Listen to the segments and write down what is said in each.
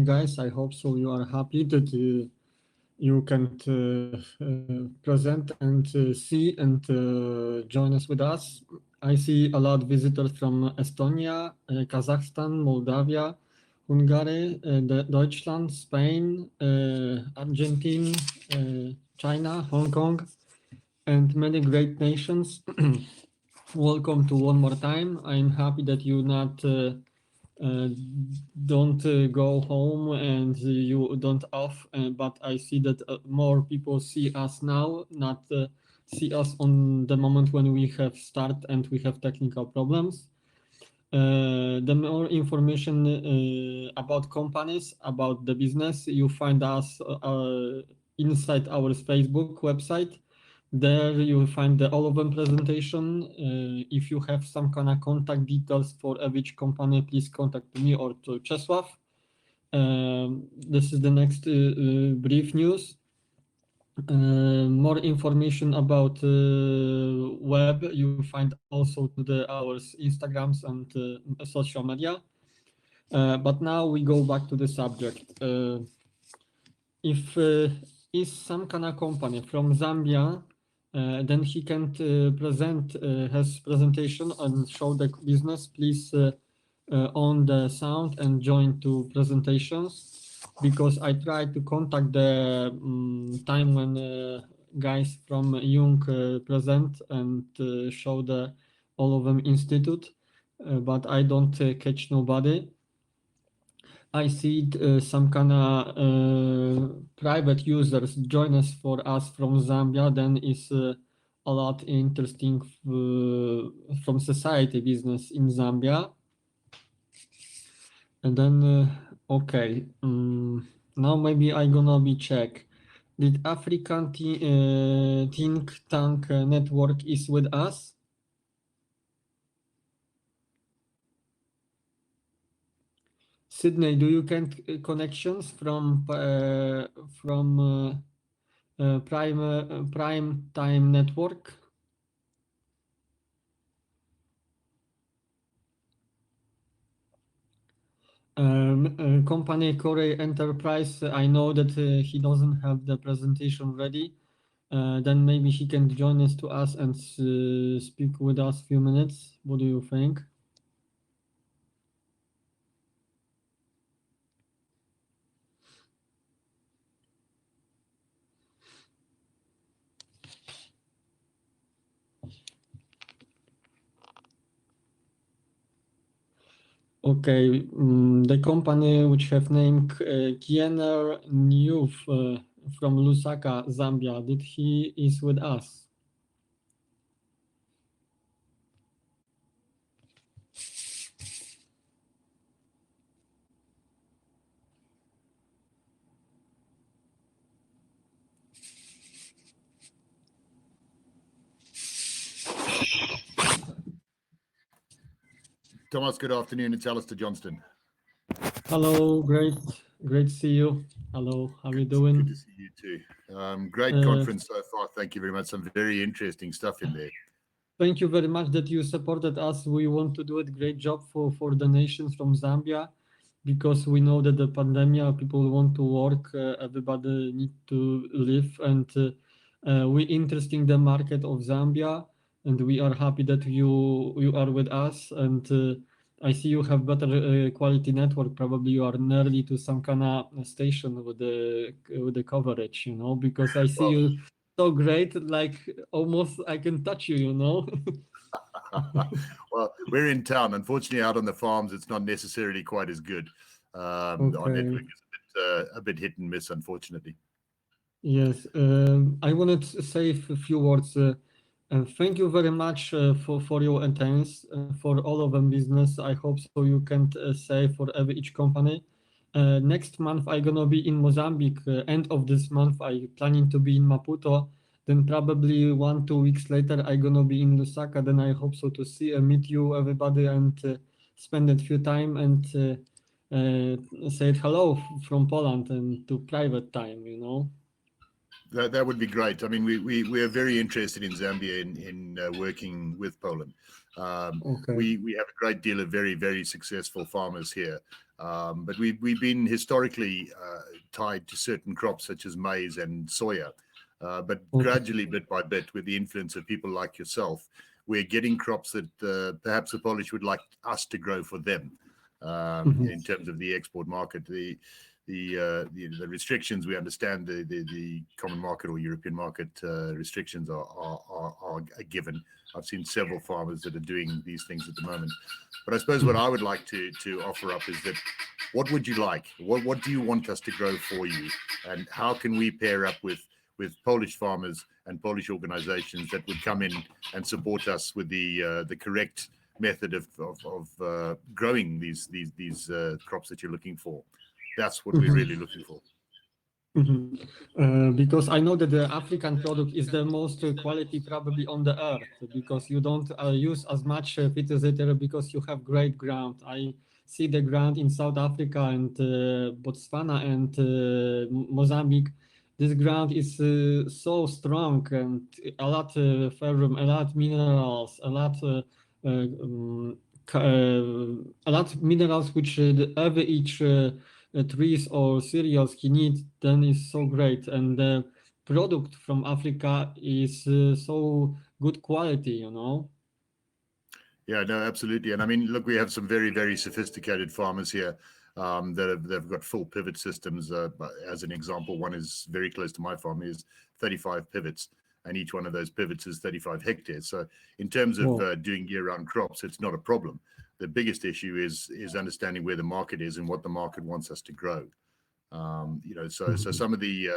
doing, guys? I hope so. You are happy that you can present and see and join us with us. I see a lot of visitors from Estonia, Kazakhstan, Moldavia, Hungary, Deutschland, Spain, Argentina, China, Hong Kong, and many great nations. Welcome to one more time. I'm happy that you not don't go home and you don't off, but I see that more people see us now, not see us on the moment when we have start and we have technical problems. The more information about companies, about the business, you find us inside our Facebook website. There you will find the all of them presentation. If you have some kind of contact details for each company, please contact me or to Czesław. This is the next brief news. More information about web you find also to our Instagrams and social media. But now we go back to the subject. If is some kind of company from Zambia, then he can present his presentation and show the business. Please on the sound and join to presentations, because I try to contact the time when guys from Jung present and show the all of them institute, but I don't catch nobody. I see some kind of private users join us for us from Zambia. Then is a lot interesting from society business in Zambia. And then okay, now maybe I gonna be check. Did African think tank network is with us? Sydney, do you get connections from Prime Time Network? Company Corey Enterprise, I know that he doesn't have the presentation ready. Then maybe he can join us to us and speak with us a few minutes. What do you think? Okay, the company which have name Kiener New from Lusaka, Zambia. Did he is with us? Thomas, good afternoon. It's Alistair Johnston. Hello, great to see you. Hello, how are you doing? Good to see you too. Great conference so far. Thank you very much. Some very interesting stuff in there. Thank you very much that you supported us. We want to do a great job for the nations from Zambia, because we know that the pandemic, people want to work, everybody need to live, and we interesting the market of Zambia, and we are happy that you are with us. And I see you have better quality network. Probably you are nearly to some kind of station with the coverage, you know, because I see you so great, like almost I can touch you, you know. Well, we're in town. Unfortunately, out on the farms, it's not necessarily quite as good. Our network is a bit hit and miss, unfortunately. Yes, I wanted to say a few words. Thank you very much for your attendance, for all of them business. I hope so you can say for each company. Next month I'm gonna be in Mozambique. End of this month I planning to be in Maputo. Then probably 1-2 weeks later I'm gonna be in Lusaka. Then I hope so to see and meet you everybody and spend a few time and say hello from Poland and to private time, you know. That would be great. I mean, we are very interested in Zambia in working with Poland. We have a great deal of very, very successful farmers here, but we've been historically tied to certain crops such as maize and soya. But gradually, bit by bit, with the influence of people like yourself, we're getting crops that perhaps the Polish would like us to grow for them. In terms of the export market, the restrictions, we understand the common market or European market restrictions are a given. I've seen several farmers that are doing these things at the moment. But I suppose what I would like to offer up is that, what would you like? What do you want us to grow for you? And how can we pair up with Polish farmers and Polish organizations that would come in and support us with the correct method of growing these crops that you're looking for? That's what we're really looking for. Because I know that the African product is the most quality probably on the earth, because you don't use as much phytosanitary, because you have great ground. I see the ground in South Africa and Botswana and Mozambique. This ground is so strong and a lot ferrum, a lot minerals, a lot minerals which each trees or cereals he needs, then is so great, and the product from Africa is so good quality, you know. Yeah, no, absolutely. And I mean, look, we have some very, very sophisticated farmers here they've got full pivot systems. As an example, one is very close to my farm, is 35 pivots, and each one of those pivots is 35 hectares. So in terms of doing year-round crops, it's not a problem. The biggest issue is understanding where the market is and what the market wants us to grow. So some of the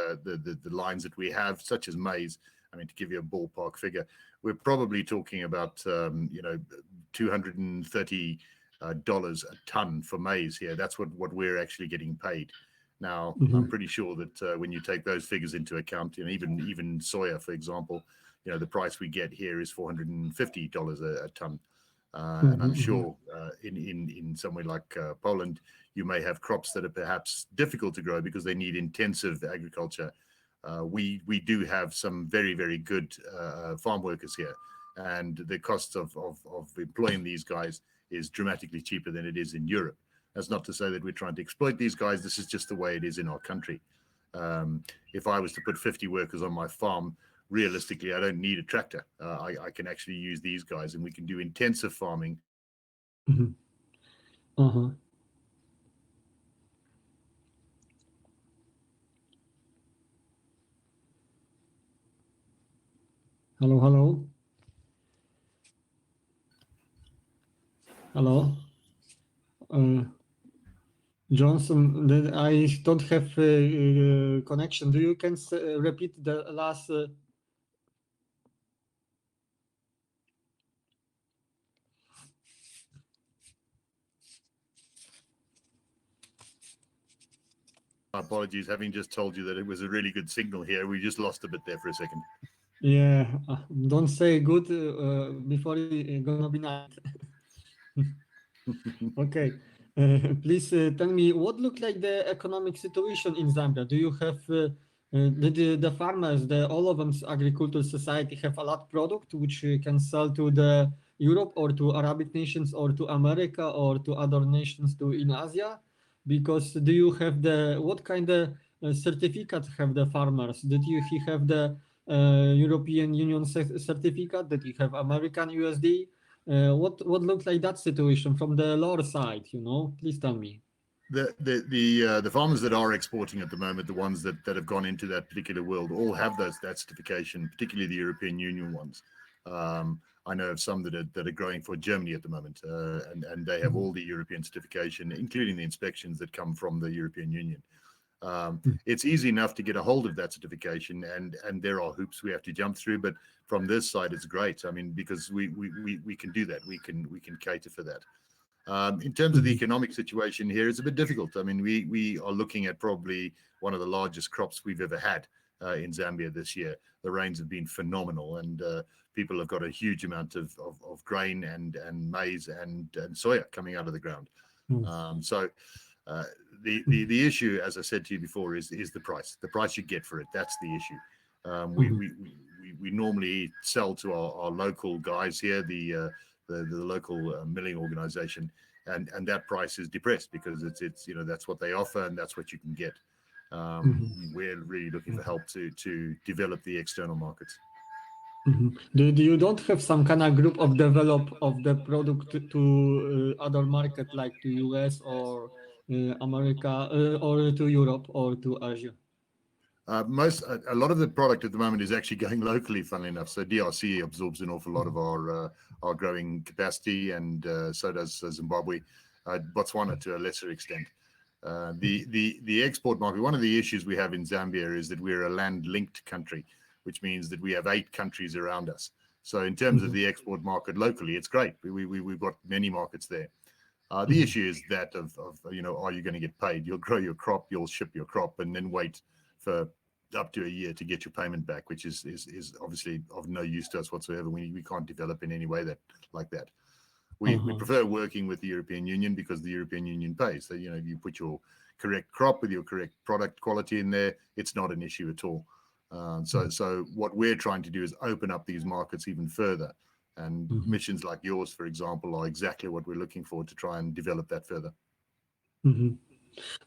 lines that we have, such as maize, I mean, to give you a ballpark figure, we're probably talking about $230 a ton for maize here. That's what we're actually getting paid. Now, I'm pretty sure that when you take those figures into account, even soya, for example, the price we get here is $450 a ton. And I'm sure in somewhere like Poland, you may have crops that are perhaps difficult to grow because they need intensive agriculture. We do have some very, very good farm workers here, and the cost of employing these guys is dramatically cheaper than it is in Europe. That's not to say that we're trying to exploit these guys. This is just the way it is in our country. If I was to put 50 workers on my farm, realistically, I don't need a tractor. I can actually use these guys, and we can do intensive farming. Hello. Johnson, I don't have connection. Do you can repeat the last? Apologies, having just told you that it was a really good signal here. We just lost a bit there for a second. Yeah, don't say good before it's gonna be night. Okay. Please tell me what look like the economic situation in Zambia. Do you have the farmers, all of them agricultural society have a lot product which can sell to the Europe or to Arabic nations or to America or to other nations in Asia? Because do you have what kind of certificate have the farmers? He have the European Union certificate? Did you have American USD? What looks like that situation from the lower side? Please tell me. The farmers that are exporting at the moment, the ones that have gone into that particular world, all have that certification, particularly the European Union ones. I know of some that are growing for Germany at the moment, and they have all the European certification, including the inspections that come from the European Union. It's easy enough to get a hold of that certification, and there are hoops we have to jump through, but from this side it's great. I mean, because we can do that. We can cater for that. In terms of the economic situation here, it's a bit difficult. I mean, we are looking at probably one of the largest crops we've ever had in Zambia this year. The rains have been phenomenal, and people have got a huge amount of grain and maize and soya coming out of the ground. So the issue, as I said to you before, is the price. The price you get for it. That's the issue. We normally sell to our local guys here, the the local milling organization, and that price is depressed because it's that's what they offer and that's what you can get. We're really looking for help to develop the external markets. Do you don't have some kind of group of develop of the product to other market like to US or America or to Europe or to Asia? A lot of the product at the moment is actually going locally, funnily enough. So DRC absorbs an awful lot of our growing capacity, and so does Zimbabwe, Botswana to a lesser extent. The export market, one of the issues we have in Zambia is that we're a land-linked country, which means that we have 8 countries around us. So in terms of the export market locally, it's great. We've got many markets there. The issue is that of are you going to get paid? You'll grow your crop, you'll ship your crop, and then wait for up to a year to get your payment back, which is obviously of no use to us whatsoever. We can't develop in any way like that. We prefer working with the European Union because the European Union pays. So you put your correct crop with your correct product quality in there, it's not an issue at all. So what we're trying to do is open up these markets even further, and missions like yours, for example, are exactly what we're looking for to try and develop that further.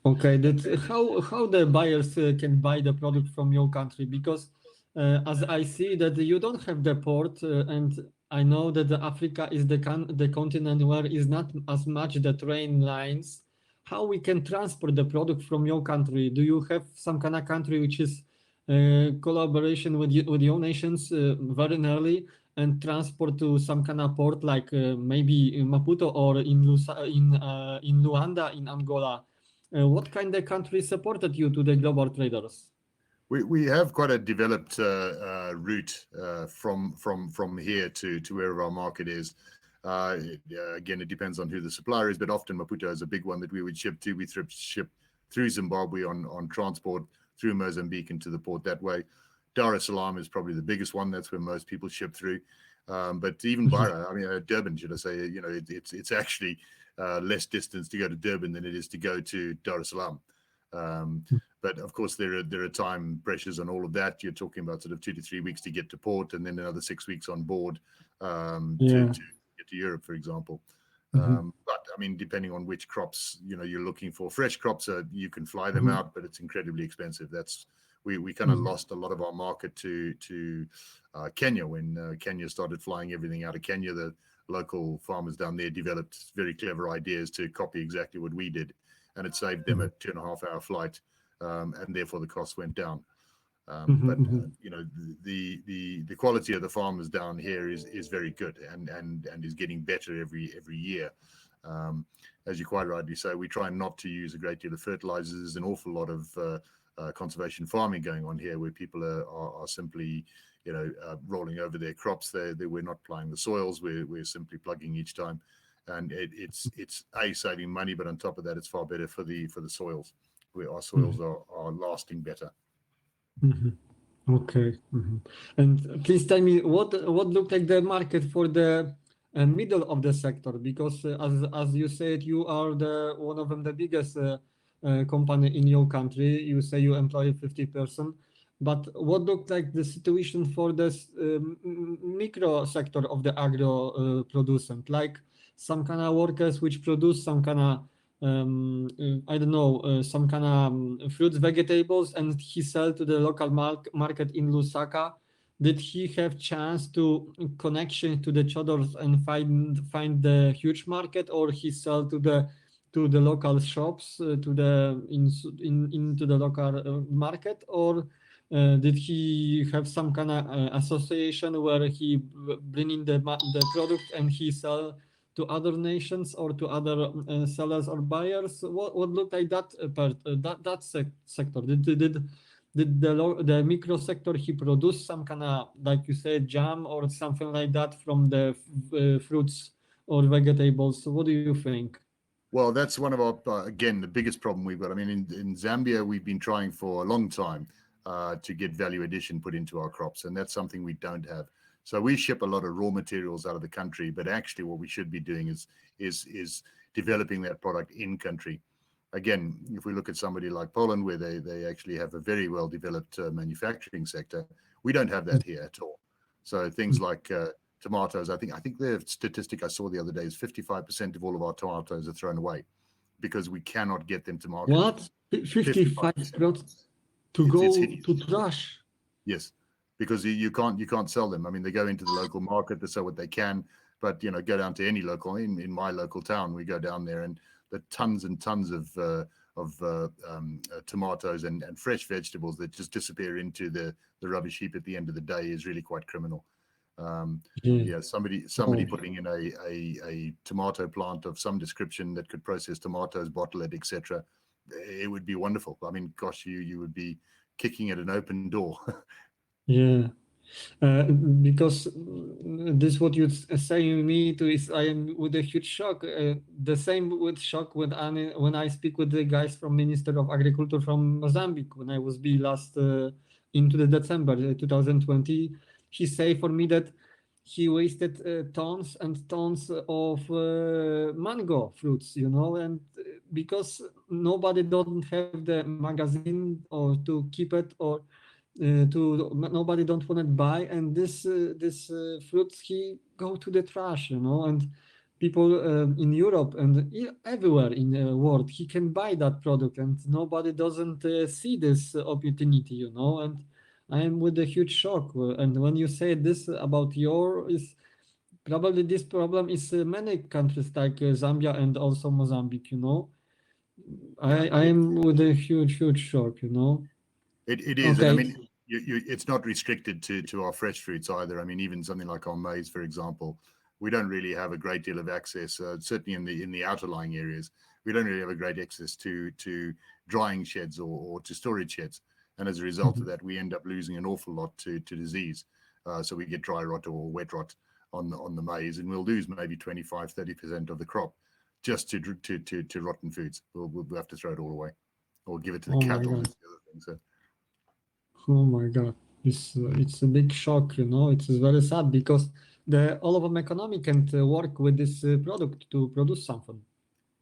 Okay, that's how the buyers can buy the product from your country, because as I see that you don't have the port, and I know that Africa is the continent where is not as much the train lines. How we can transport the product from your country? Do you have some kind of country which is collaboration with your nations very nearly and transport to some kind of port like maybe in Maputo or in Luanda in Angola? What kind of country supported you to the global traders? We have quite a developed route from here to wherever our market is. Again, it depends on who the supplier is, but often Maputo is a big one that we would ship to. We ship through Zimbabwe on transport through Mozambique into the port that way. Dar es Salaam is probably the biggest one. That's where most people ship through. But even Durban, should I say, it's actually less distance to go to Durban than it is to go to Dar es Salaam. But of course, there are time pressures on all of that. You're talking about sort of 2 to 3 weeks to get to port, and then another 6 weeks on board to get to Europe, for example. But I mean, depending on which crops you're looking for, fresh crops you can fly them out, but it's incredibly expensive. We kind of lost a lot of our market to Kenya when Kenya started flying everything out of Kenya. The local farmers down there developed very clever ideas to copy exactly what we did, and it saved them a 2.5-hour flight, and therefore the cost went down. But the quality of the farmers down here is very good and is getting better every year. As you quite rightly say, we try not to use a great deal of fertilizers. There's an awful lot of conservation farming going on here, where people are simply rolling over their crops. We're not plying the soils. We're simply plugging each time, and it's saving money, but on top of that, it's far better for the soils, where our soils are lasting better. Okay. And please tell me what looked like the market for the middle of the sector, because as you said, you are one of the biggest company in your country. You say you employ 50 person, but what looked like the situation for this micro sector of the agro producent, like some kind of workers which produce some kind of I don't know, some kind of fruits, vegetables, and he sell to the local market in Lusaka. Did he have chance to connection to the traders and find the huge market, or he sell to the local shops, into the local market, or did he have some kind of association where he bring in the product and he sell to other nations or to other sellers or buyers? What looked like that part, that sector? Did the micro sector he produce some kind of, like you said, jam or something like that from the fruits or vegetables? What do you think? Well, that's one of our, again, the biggest problem we've got. I mean, in Zambia, we've been trying for a long time to get value addition put into our crops, and that's something we don't have. So we ship a lot of raw materials out of the country, but actually what we should be doing is developing that product in country. Again, if we look at somebody like Poland, where they actually have a very well developed manufacturing sector, we don't have that here at all. So things like tomatoes. I think the statistic I saw the other day is 55% of all of our tomatoes are thrown away because we cannot get them to market. What? 55% to It's go hideous. to trash? Yes, because you can't sell them. I mean, they go into the local market to sell what they can, but go down to any local, in my local town, we go down there and the tons and tons of tomatoes and fresh vegetables that just disappear into the rubbish heap at the end of the day is really quite criminal. Somebody putting in a tomato plant of some description that could process tomatoes, bottle it, etc. It would be wonderful. I mean, gosh, you would be kicking at an open door. Yeah. Because this what you saying me to is I am with a huge shock. The same with shock when I speak with the guys from Minister of Agriculture from Mozambique when I was last into the December 2020. He say for me that he wasted tons and tons of mango fruits, and because nobody don't have the magazine or to keep it or nobody don't want to buy, and this fruits he go to the trash, and people in Europe and everywhere in the world he can buy that product, and nobody doesn't see this opportunity, and I am with a huge shock. And when you say this about is probably this problem is many countries like Zambia and also Mozambique, I am with a huge shock, It is, Okay. and I mean, it's not restricted to our fresh fruits either. I mean, even something like our maize, for example, we don't really have a great deal of access. Certainly in the outlying areas, we don't really have a great access to drying sheds or to storage sheds, and as a result of that, we end up losing an awful lot to disease. So we get dry rot or wet rot on the maize, and we'll lose maybe 25-30% of the crop just to rotten foods. We'll have to throw it all away or give it to the cattle and the other things. So. Oh my God, it's a big shock, It's very sad because all of them economy can't work with this product to produce something.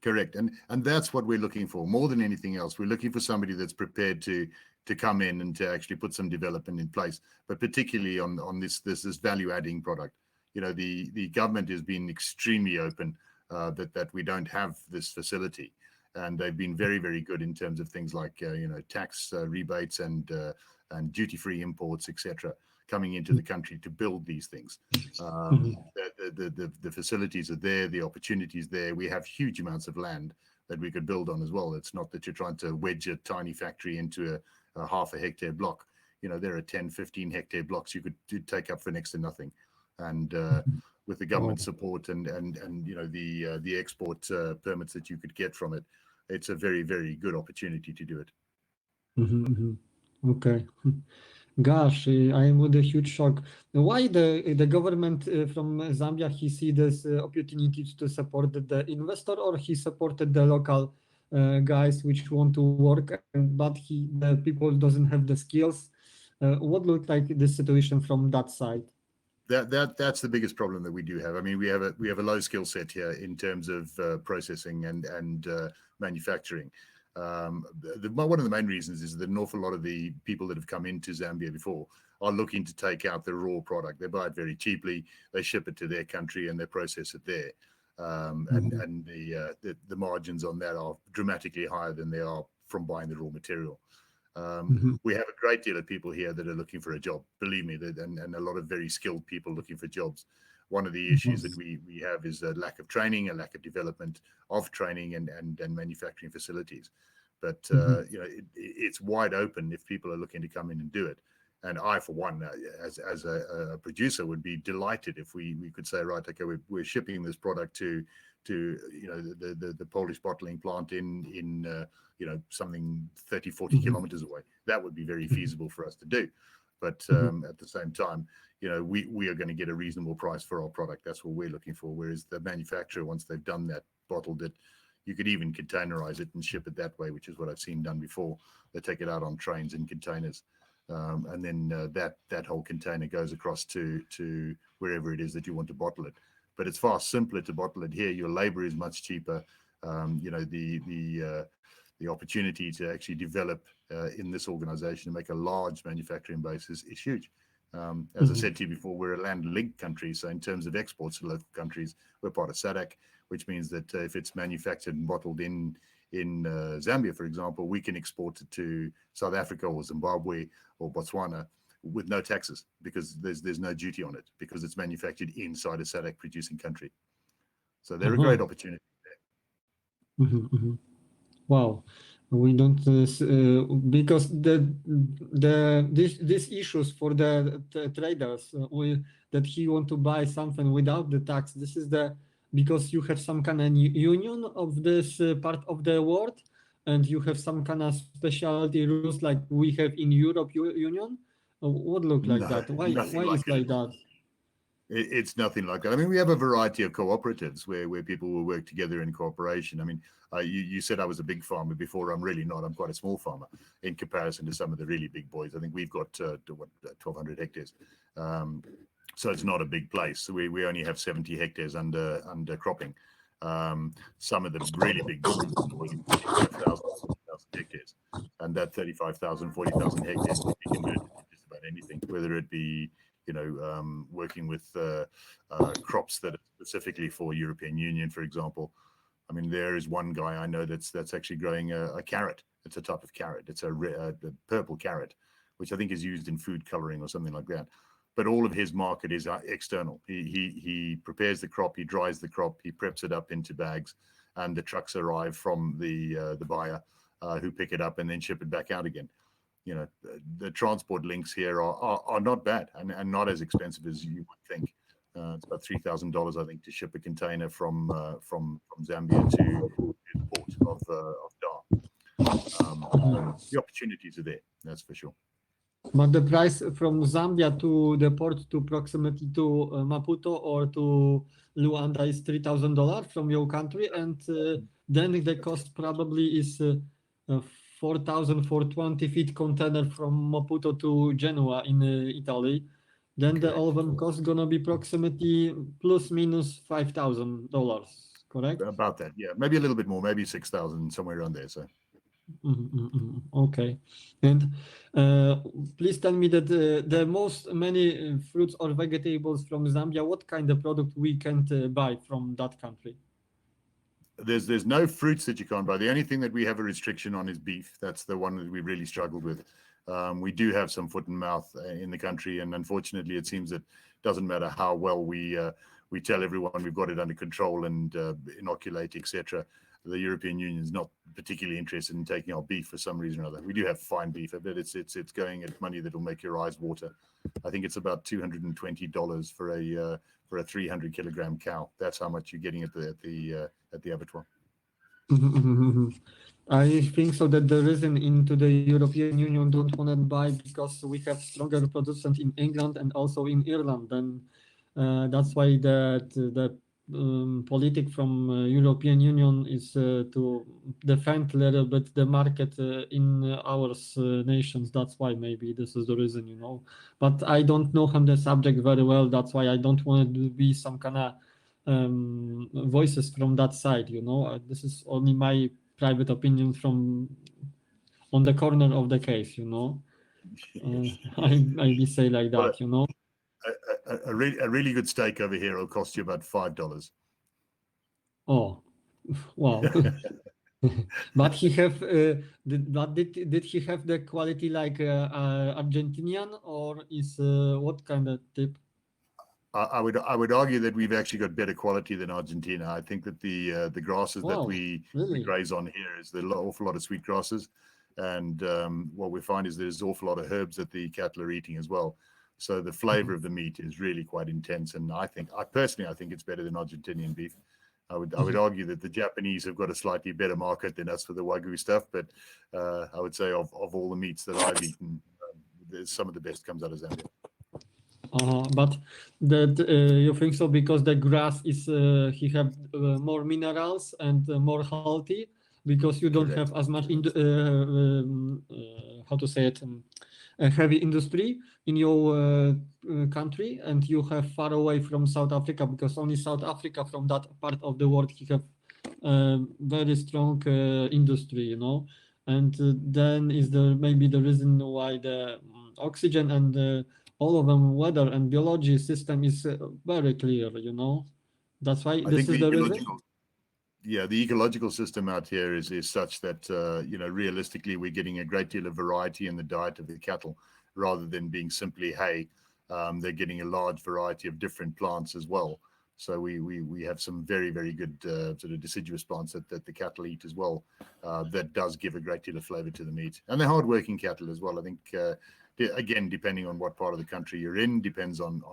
Correct, and that's what we're looking for more than anything else. We're looking for somebody that's prepared to come in and to actually put some development in place, but particularly on this value adding product. The government has been extremely open that we don't have this facility, and they've been very, very good in terms of things like tax rebates and duty-free imports, etc., coming into the country to build these things. The facilities are there, the opportunities there. We have huge amounts of land that we could build on as well. It's not that you're trying to wedge a tiny factory into a half a hectare block. There are 10, 15 hectare blocks you could take up for next to nothing. And with the government support and the export permits that you could get from it, it's a very, very good opportunity to do it. Okay. Gosh, I am with a huge shock. Why the government from Zambia, he see this opportunity to support the investor, or he supported the local guys which want to work, but the people doesn't have the skills? What looked like the situation from that side? That's the biggest problem that we do have. I mean, we have a low skill set here in terms of processing and manufacturing. One of the main reasons is that an awful lot of the people that have come into Zambia before are looking to take out the raw product. They buy it very cheaply, they ship it to their country, and they process it there. And the margins on that are dramatically higher than they are from buying the raw material. We have a great deal of people here that are looking for a job, believe me, and a lot of very skilled people looking for jobs. One of the issues that we have is a lack of training, a lack of development of training and manufacturing facilities. But it's wide open if people are looking to come in and do it. And I, for one, as a producer, would be delighted if we could say, right, okay, we're shipping this product to the Polish bottling plant in something 30-40 kilometers away. That would be very feasible for us to do. But at the same time, we are going to get a reasonable price for our product. That's what we're looking for. Whereas the manufacturer, once they've done that, bottled it, you could even containerize it and ship it that way, which is what I've seen done before. They take it out on trains in containers. And then that whole container goes across to wherever it is that you want to bottle it. But it's far simpler to bottle it here. Your labor is much cheaper. The opportunity to actually develop in this organization and make a large manufacturing base is huge. As I said to you before, we're a land-linked country, so in terms of exports to local countries, we're part of SADC, which means that if it's manufactured and bottled in Zambia, for example, we can export it to South Africa or Zimbabwe or Botswana with no taxes, because there's no duty on it, because it's manufactured inside a SADC producing country. So they're a great opportunity there. Wow, we don't because these issues for the traders that he want to buy something without the tax. This is because you have some kind of union of this part of the world, and you have some kind of specialty rules like we have in Europe Union. What look like that? Why is like that? It's nothing like that. I mean, we have a variety of cooperatives where people will work together in cooperation. I mean, you said I was a big farmer before. I'm really not. I'm quite a small farmer in comparison to some of the really big boys. I think we've got 1,200 hectares. So it's not a big place. So we only have 70 hectares under cropping. Some of the really big boys, 35,000, 40,000 hectares. And that 35,000, 40,000 hectares can be converted to just about anything, whether it be working with crops that are specifically for European Union, for example. I mean, there is one guy I know that's actually growing a carrot. It's a type of carrot. It's a purple carrot, which I think is used in food coloring or something like that. But all of his market is external. He prepares the crop, he dries the crop, he preps it up into bags, and the trucks arrive from the buyer who pick it up and then ship it back out again. The transport links here are not bad and not as expensive as you would think. It's about $3,000, I think, to ship a container from Zambia to the port of Dar. The opportunities are there, that's for sure. But the price from Zambia to the port to proximity to Maputo or to Luanda is $3,000 from your country, and then the cost probably is 4,000 for 20-feet container from Maputo to Genoa in Italy. Then the all-in cost gonna be approximately plus minus $5,000, correct? About that, yeah. Maybe a little bit more, maybe 6,000, somewhere around there. So. Okay, and please tell me that the many fruits or vegetables from Zambia, what kind of product we can't buy from that country? There's no fruits that you can't buy. The only thing that we have a restriction on is beef. That's the one that we really struggled with. We do have some foot and mouth in the country, and unfortunately, it seems that it doesn't matter how well we tell everyone we've got it under control and inoculate, etc. The European Union is not particularly interested in taking our beef for some reason or other. We do have fine beef, but it's going at money that will make your eyes water. I think it's about $220 for a 300 kilogram cow. That's how much you're getting at the abattoir. I think so that the reason into the European Union don't want to buy because we have stronger producers in England and also in Ireland. And that's why the politic from European Union is to defend a little bit the market in our nations. That's why maybe this is the reason, But I don't know the subject very well. That's why I don't want to be some kind of voices from that side. This is only my private opinion from on the corner of the case. I say like that. A really good steak over here will cost you about $5. Oh, wow! But he have did he have the quality like Argentinian, or is what kind of tip? I would argue that we've actually got better quality than Argentina. I think that the grasses that we graze on here is an awful lot of sweet grasses, and what we find is there's an awful lot of herbs that the cattle are eating as well. So the flavor of the meat is really quite intense, and I personally think it's better than Argentinian beef. I would argue that the Japanese have got a slightly better market than us for the Wagyu stuff, but I would say of all the meats that I've eaten, some of the best comes out of Zambia. But that you think so because the grass is he have more minerals and more healthy because you don't have as much how to say it heavy industry in your country, and you have far away from South Africa because only South Africa from that part of the world he have very strong industry, and then is maybe the reason why the oxygen and all of them weather and biology system is very clear, you know. That's why I this think is the reason. The ecological system out here is such that realistically we're getting a great deal of variety in the diet of the cattle rather than being simply hay. They're getting a large variety of different plants as well. So we have some very, very good sort of deciduous plants that the cattle eat as well. That does give a great deal of flavor to the meat, and they're hardworking cattle as well. I think again, depending on what part of the country you're in, depends on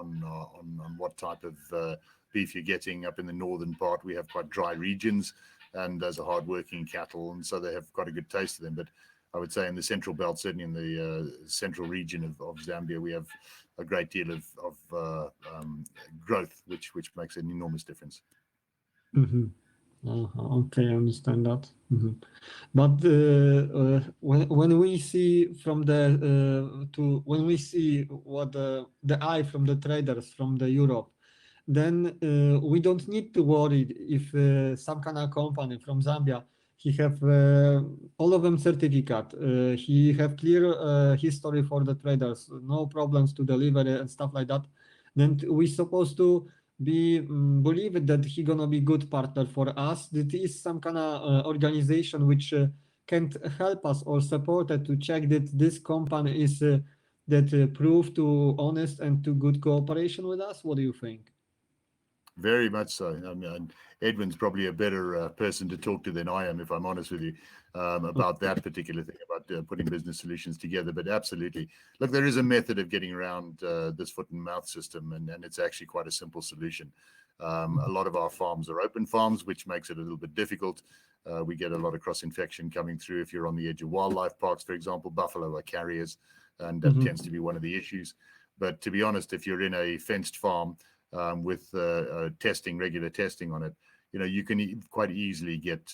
what type of beef you're getting. Up in the northern part, we have quite dry regions, and those are hardworking cattle, and so they have quite a good taste to them. But I would say in the central belt, certainly in the central region of Zambia, we have a great deal of growth, which makes an enormous difference. Mm-hmm. Okay, I understand that. Mm-hmm. But when we see from when we see what the eye from the traders from the Europe, then we don't need to worry if some kind of company from Zambia, he have all of them certificate, he have clear history for the traders, no problems to deliver and stuff like that. Then we supposed to be believe that he gonna be good partner for us. That is some kind of organization which can help us or support it to check that this company is that prove to honest and to good cooperation with us. What do you think? Very much so. I mean, Edwin's probably a better person to talk to than I am, if I'm honest with you, about that particular thing, about putting business solutions together. But absolutely, look, there is a method of getting around this foot and mouth system, and it's actually quite a simple solution. A lot of our farms are open farms, which makes it a little bit difficult. We get a lot of cross-infection coming through if you're on the edge of wildlife parks, for example. Buffalo are carriers, and that tends to be one of the issues. But to be honest, if you're in a fenced farm, with regular testing on it, you can quite easily get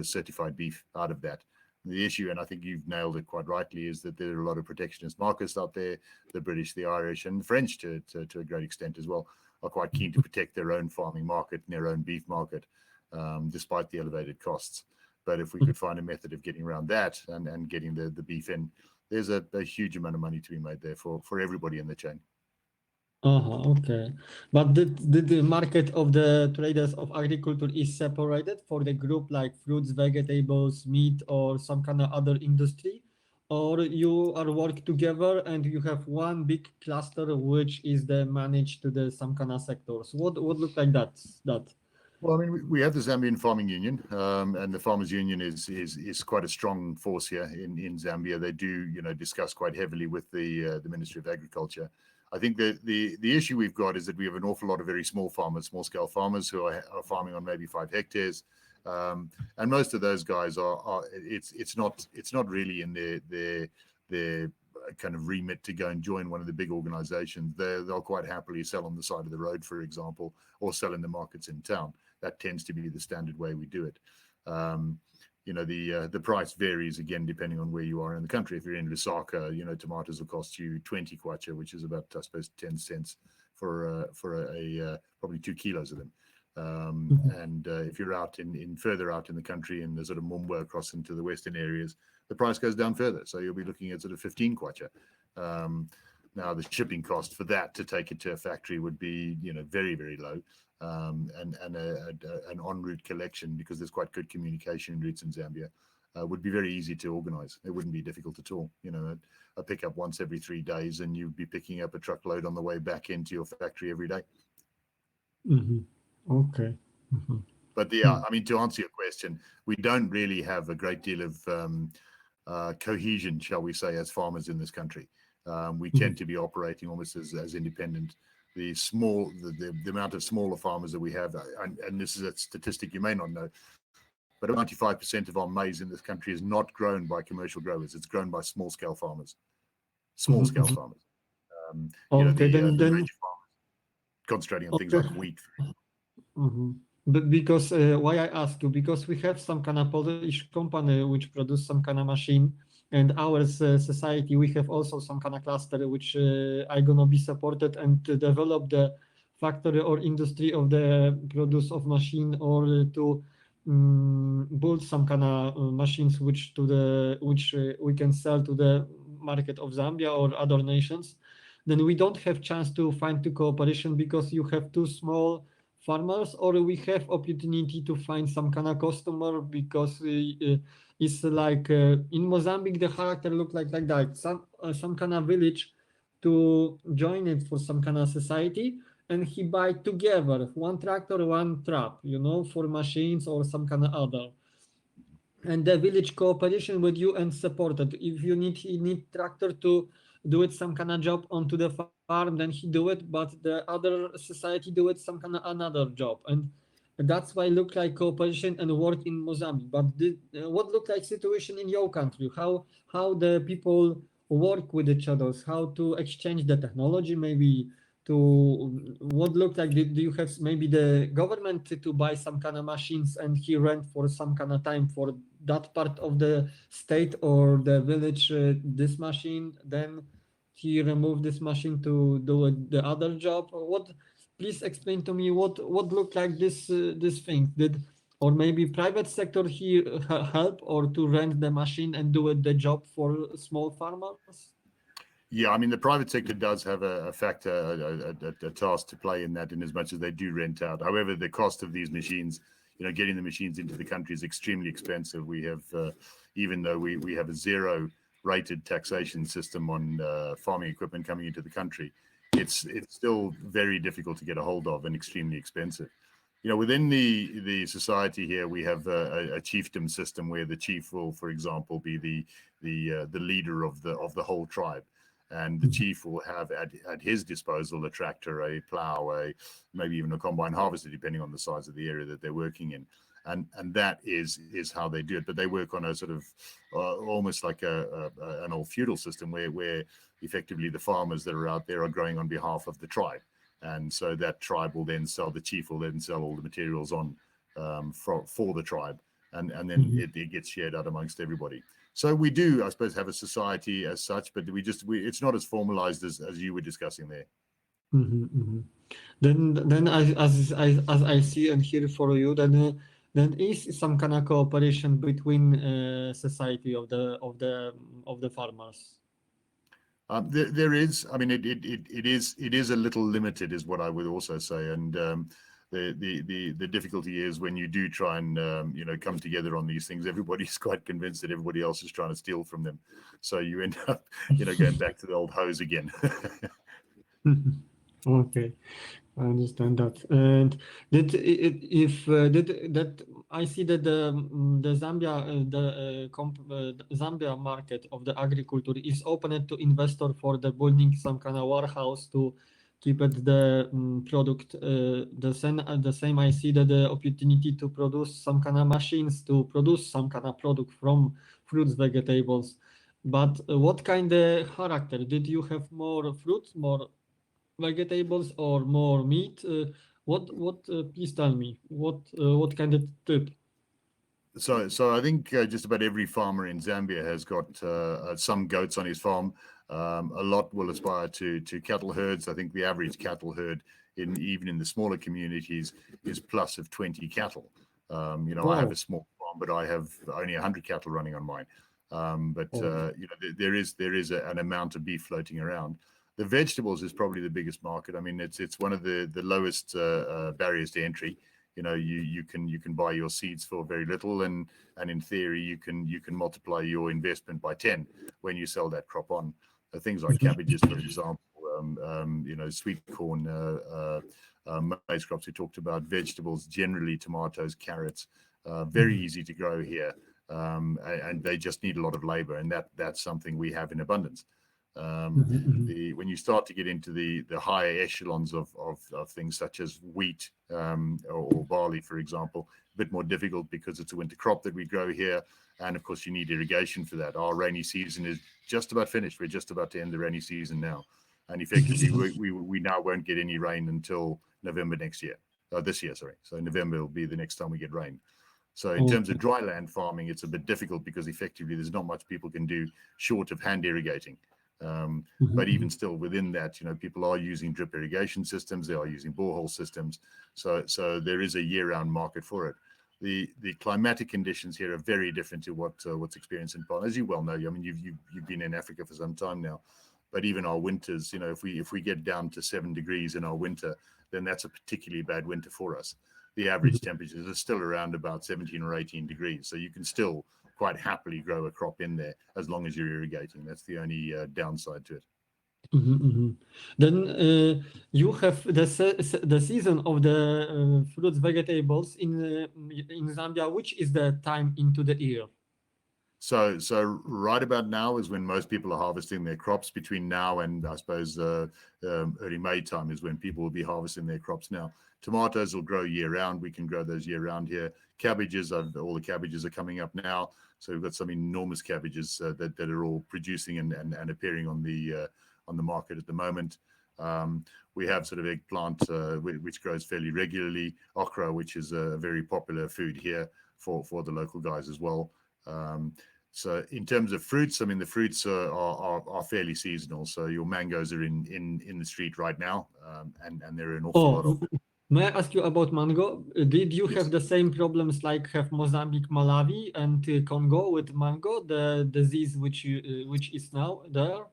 certified beef out of that. The issue, and I think you've nailed it quite rightly, is that there are a lot of protectionist markets out there. The British, the Irish, and the French, to a great extent as well, are quite keen to protect their own farming market and their own beef market, despite the elevated costs. But if we could find a method of getting around that and getting the beef in, there's a huge amount of money to be made there for everybody in the chain. Okay. But the market of the traders of agriculture is separated for the group like fruits, vegetables, meat, or some kind of other industry? Or you are work together and you have one big cluster which is the managed to the some kind of sectors? What look like that? Well, I mean, we have the Zambian Farming Union, and the Farmers Union is quite a strong force here in Zambia. They do, discuss quite heavily with the Ministry of Agriculture. I think that the issue we've got is that we have an awful lot of very small farmers, small scale farmers who are farming on maybe 5 hectares, and most of those guys it's not really in their kind of remit to go and join one of the big organizations. They'll quite happily sell on the side of the road, for example, or sell in the markets in town. That tends to be the standard way we do it. The price varies again depending on where you are in the country. If you're in Lusaka, tomatoes will cost you 20 kwacha, which is about, I suppose, 10 cents for probably 2 kilos of them. And if you're out in further out in the country, in the sort of Mumba across into the western areas, the price goes down further. So you'll be looking at sort of 15 kwacha. Now the shipping cost for that to take it to a factory would be, very, very low. And an en route collection, because there's quite good communication routes in Zambia, would be very easy to organize. It wouldn't be difficult at all. A pickup once every 3 days, and you'd be picking up a truckload on the way back into your factory every day. Okay. But I mean, to answer your question, we don't really have a great deal of cohesion, shall we say, as farmers in this country. We tend to be operating almost as independent. The amount of smaller farmers that we have, and this is a statistic you may not know, but 95% of our maize in this country is not grown by commercial growers. It's grown by small-scale farmers. Small-scale farmers. Okay, the then major farmers concentrating on things like wheat. But because why I ask you, because we have some kind of Polish company which produce some kind of machine, and our society, we have also some kind of cluster which are gonna be supported and to develop the factory or industry of the produce of machine, or to build some kind of machines which we can sell to the market of Zambia or other nations. then we don't have chance to find the cooperation because you have too small farmers, or we have opportunity to find some kind of customer because it's like in Mozambique the character look like that, some kind of village to join it for some kind of society, and he buy together one tractor, one trap, for machines or some kind of other, and the village cooperation with you and supported. If he need tractor to do it some kind of job onto the farm, then he do it, but the other society do it some kind of another job, and that's why look like cooperation and work in Mozambique. But what look like situation in your country? How the people work with each other? How to exchange the technology? Maybe to what look like? Do you have maybe the government to buy some kind of machines and he rent for some kind of time for that part of the state or the village this machine, then he removed this machine to do the other job? Or what? Please explain to me what looked like this thing did, or maybe private sector he help or to rent the machine and do it the job for small farmers. Yeah, I mean, the private sector does have a factor, a task to play in that, in as much as they do rent out. However, the cost of these machines, getting the machines into the country is extremely expensive. We have, even though we have a zero rated taxation system on farming equipment coming into the country, it's still very difficult to get a hold of and extremely expensive. Within the society here, we have a chiefdom system where the chief will, for example, be the leader of the whole tribe. And the chief will have at his disposal a tractor, a plow, maybe even a combine harvester, depending on the size of the area that they're working in. And that is how they do it. But they work on a sort of almost like an old feudal system where effectively the farmers that are out there are growing on behalf of the tribe. And so that tribe will then sell, the chief will then sell all the materials on for the tribe. And then it gets shared out amongst everybody. So we do, I suppose, have a society as such, but it's not as formalized as you were discussing there. Then as I see and hear for you, then is some kind of cooperation between society of the farmers. There is. I mean, it is a little limited, is what I would also say, and the difficulty is when you do try and come together on these things, everybody's quite convinced that everybody else is trying to steal from them, so you end up going back to the old hose again. Okay, I understand that. And did it, if did that I see that the Zambia market of the agriculture is opened to investor for the building some kind of warehouse to keep it the product the same. I see that the opportunity to produce some kind of machines to produce some kind of product from fruits, vegetables. But what kind of character did you have? More fruits, more vegetables, or more meat? What? Please tell me. What kind of tip? So I think just about every farmer in Zambia has got some goats on his farm. A lot will aspire to cattle herds. I think the average cattle herd even in the smaller communities is plus of 20 cattle. Wow. I have a small farm, but I have only 100 cattle running on mine. There is an amount of beef floating around. The vegetables is probably the biggest market. I mean, it's one of the lowest barriers to entry. You can buy your seeds for very little, and in theory you can multiply your investment by 10 when you sell that crop on. Things like cabbages, for example, sweet corn, maize crops we talked about, vegetables, generally tomatoes, carrots, very easy to grow here, and they just need a lot of labor, and that's something we have in abundance. When you start to get into the higher echelons of things such as wheat or barley, for example, a bit more difficult because it's a winter crop that we grow here, and of course you need irrigation for that. Our rainy season is just about finished. We're just about to end the rainy season now, and effectively we now won't get any rain until November this year. So November will be the next time we get rain. So in terms of dry land farming, it's a bit difficult because effectively there's not much people can do short of hand irrigating. But even still within that, people are using drip irrigation systems, they are using borehole systems. So there is a year-round market for it. The climatic conditions here are very different to what's experienced in Poland. As you well know, I mean, you've been in Africa for some time now. But even our winters, if we get down to 7 degrees in our winter, then that's a particularly bad winter for us. The average temperatures are still around about 17 or 18 degrees. So you can still quite happily grow a crop in there as long as you're irrigating. That's the only downside to it. Then you have the season of the fruits, vegetables in Zambia, which is the time into the year. So right about now is when most people are harvesting their crops. Between now and I suppose early May time is when people will be harvesting their crops now. Tomatoes will grow year round. We can grow those year round here. Cabbages, all the cabbages are coming up now. So we've got some enormous cabbages that are all producing and appearing on the market at the moment. We have sort of eggplant, which grows fairly regularly. Okra, which is a very popular food here for the local guys as well. So in terms of fruits, I mean, the fruits are fairly seasonal. So your mangoes are in the street right now, and there are an awful lot of them. May I ask you about mango? Did you Yes. have the same problems like have Mozambique, Malawi, and Congo with mango, the disease which is now there?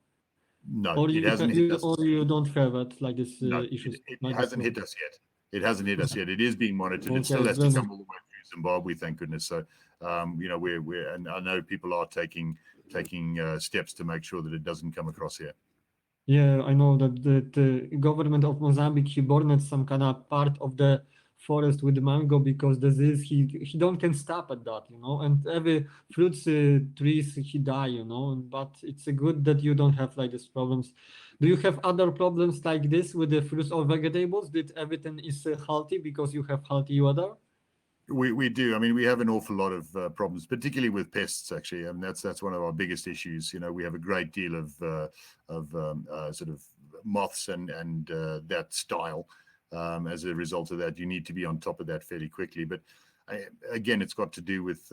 No, Or it hasn't hit us. or you don't have it like this No, issues? it like hasn't this hit us yet. It hasn't hit us yet. It is being monitored. It still Okay, has to then- come all the way through Zimbabwe, thank goodness. So, we're and I know people are taking steps to make sure that it doesn't come across here. Yeah, I know that the government of Mozambique, he burned some kind of part of the forest with the mango because disease he don't can stop at that, and every fruits trees he die, but it's good that you don't have like these problems. Do you have other problems like this with the fruits or vegetables? That everything is healthy because you have healthy weather? We do. I mean, we have an awful lot of problems, particularly with pests. Actually, I mean, that's one of our biggest issues. We have a great deal of sort of moths and that style. As a result of that, you need to be on top of that fairly quickly. But again, it's got to do with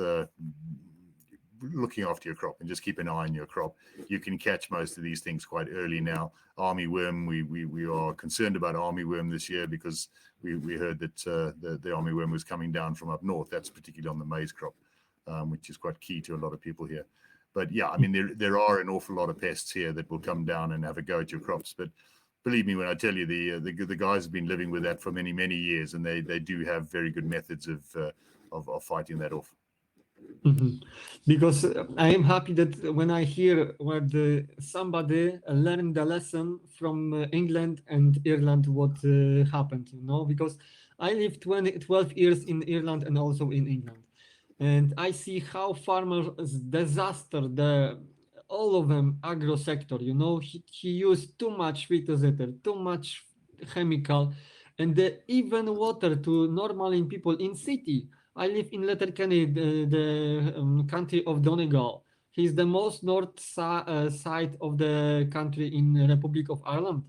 looking after your crop and just keep an eye on your crop. You can catch most of these things quite early now. Armyworm, we are concerned about armyworm this year because we heard that the armyworm was coming down from up north. That's particularly on the maize crop, which is quite key to a lot of people here. But yeah, I mean, there are an awful lot of pests here that will come down and have a go at your crops. But believe me when I tell you, the guys have been living with that for many, many years, and they do have very good methods of fighting that off. Because I am happy that when I hear where somebody learned the lesson from England and Ireland what happened, because I lived 12 years in Ireland and also in England, and I see how farmers disaster all of them agro sector. He used too much phytosanitary, too much chemical, and even water to normal people in city. I live in Letterkenny, the country of Donegal. He's the most north side of the country in the Republic of Ireland.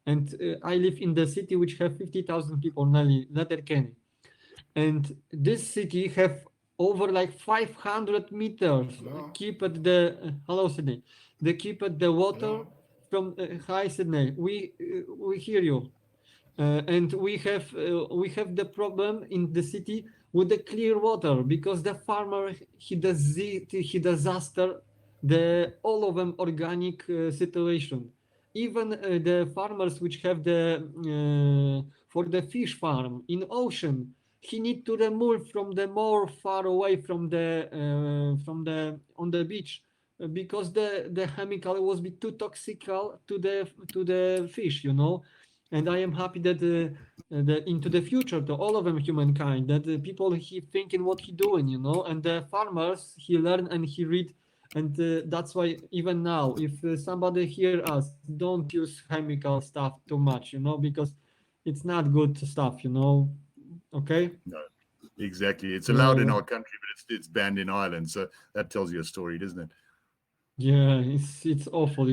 And I live in the city which have 50,000 people, nearly, Letterkenny. And this city have over like 500 meters. Keep at the, hello Sydney. They keep at the water from, hi Sydney, we hear you. And we have the problem in the city with the clear water because the farmer he disaster all of them organic situation. Even the farmers which have for the fish farm in ocean, he need to remove from the more far away from the on the beach because the chemical was be too toxic to the fish, And I am happy that into the future, to all of them, humankind, that the people he thinking what he doing, and the farmers he learn and he read, and that's why even now, if somebody hear us, don't use chemical stuff too much, because it's not good stuff, Okay. No, exactly. It's allowed in our country, but it's banned in Ireland. So that tells you a story, doesn't it? Yeah, it's awful,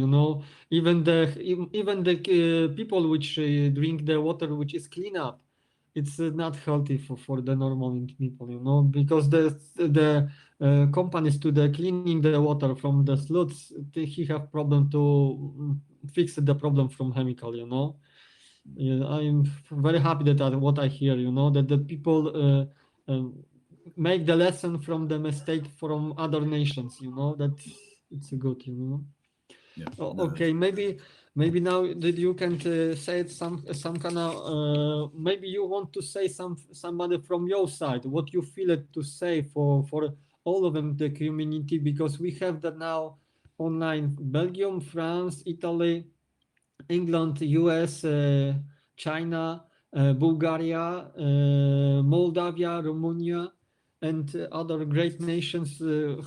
Even the people which drink the water which is clean up, it's not healthy for the normal people, because the companies to the cleaning the water from the sludge, he have problem to fix the problem from chemical, Yeah, I'm very happy that what I hear, that the people make the lesson from the mistake from other nations, that it's good, Yeah. Okay, maybe now that you can say some kind of maybe you want to say somebody from your side what you feel it to say for all of them the community, because we have that now online: Belgium, France, Italy, England, US, China, Bulgaria, Moldavia, Romania, and other great nations.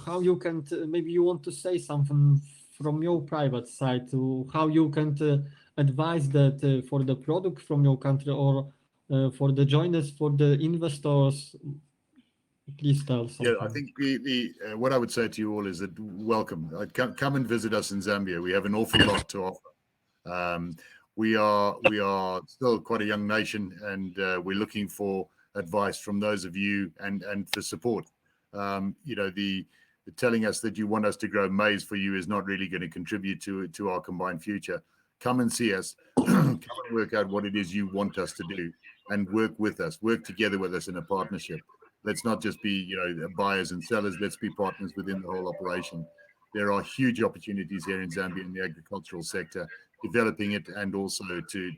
How you can maybe you want to say something from your private side to how you can advise that for the product from your country, or for the joiners, for the investors. Please tell Yeah, I something. think what I would say to you all is that welcome. Come and visit us in Zambia. We have an awful lot to offer. We are still quite a young nation, and we're looking for advice from those of you and for support. The telling us that you want us to grow maize for you is not really going to contribute to our combined future. Come and see us. Come and work out what it is you want us to do, and work with us. Work together with us in a partnership. Let's not just be buyers and sellers. Let's be partners within the whole operation. There are huge opportunities here in Zambia in the agricultural sector, developing it, and also to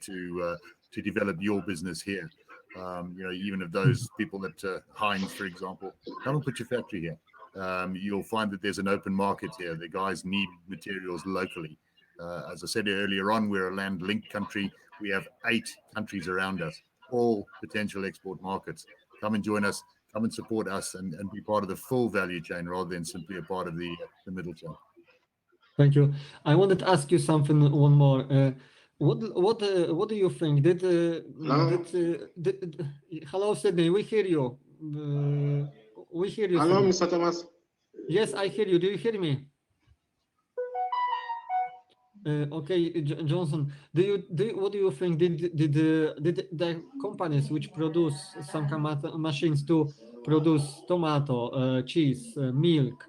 develop your business here. Even of those people that Heinz, for example, come and put your factory here. You'll find that there's an open market here. The guys need materials locally. As I said earlier on, we're a land-linked country. We have 8 countries around us, all potential export markets. Come and join us. Come and support us, and be part of the full value chain rather than simply a part of the middle chain. Thank you. I wanted to ask you something, one more. What do you think? Hello, Sydney. We hear you. We hear you, Hello, Sydney. Mr. Thomas. Yes, I hear you. Do you hear me? Okay, Johnson. What do you think? Did the companies which produce some kind of machines to produce tomato, cheese, milk,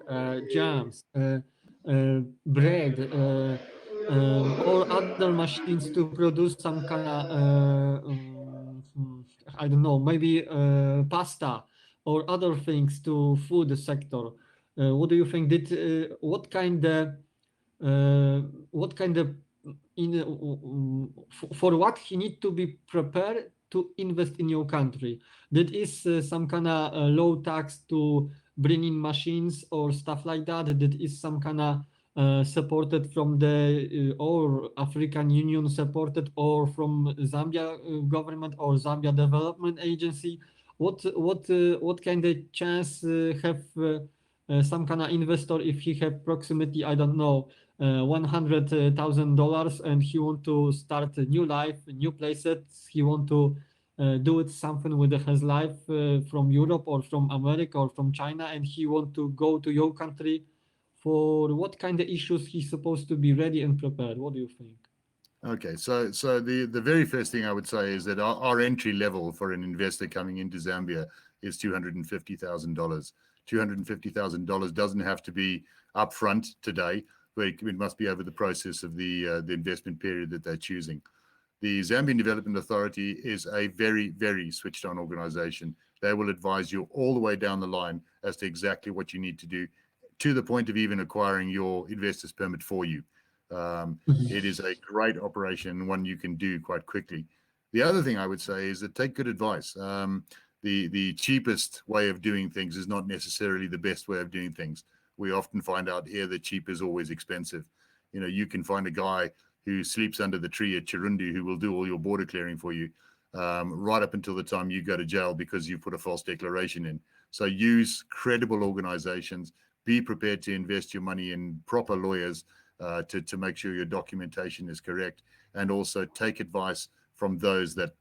jams, bread, or other machines to produce some kind of I don't know, maybe pasta or other things to food sector? What do you think? What kind of for what he need to be prepared to invest in your country? That is some kind of low tax to bring in machines or stuff like that. That is some kind of supported from the or African Union supported, or from Zambia government or Zambia Development Agency. What kind of chance have some kind of investor if he have proximity, I don't know, $100,000, and he want to start a new life, new places. He want to do it something with his life from Europe or from America or from China, and he want to go to your country. For what kind of issues he's supposed to be ready and prepared? What do you think? Okay, so the very first thing I would say is that our entry level for an investor coming into Zambia is $250,000. $250,000 doesn't have to be upfront today, but it must be over the process of the investment period that they're choosing. The Zambian Development Authority is a very, very switched on organization. They will advise you all the way down the line as to exactly what you need to do, to the point of even acquiring your investor's permit for you. It is a great operation, and one you can do quite quickly. The other thing I would say is that take good advice. The cheapest way of doing things is not necessarily the best way of doing things. We often find out here that cheap is always expensive. You can find a guy who sleeps under the tree at Chirundi who will do all your border clearing for you, right up until the time you go to jail because you put a false declaration in. So use credible organizations. Be prepared to invest your money in proper lawyers to make sure your documentation is correct, and also take advice from those that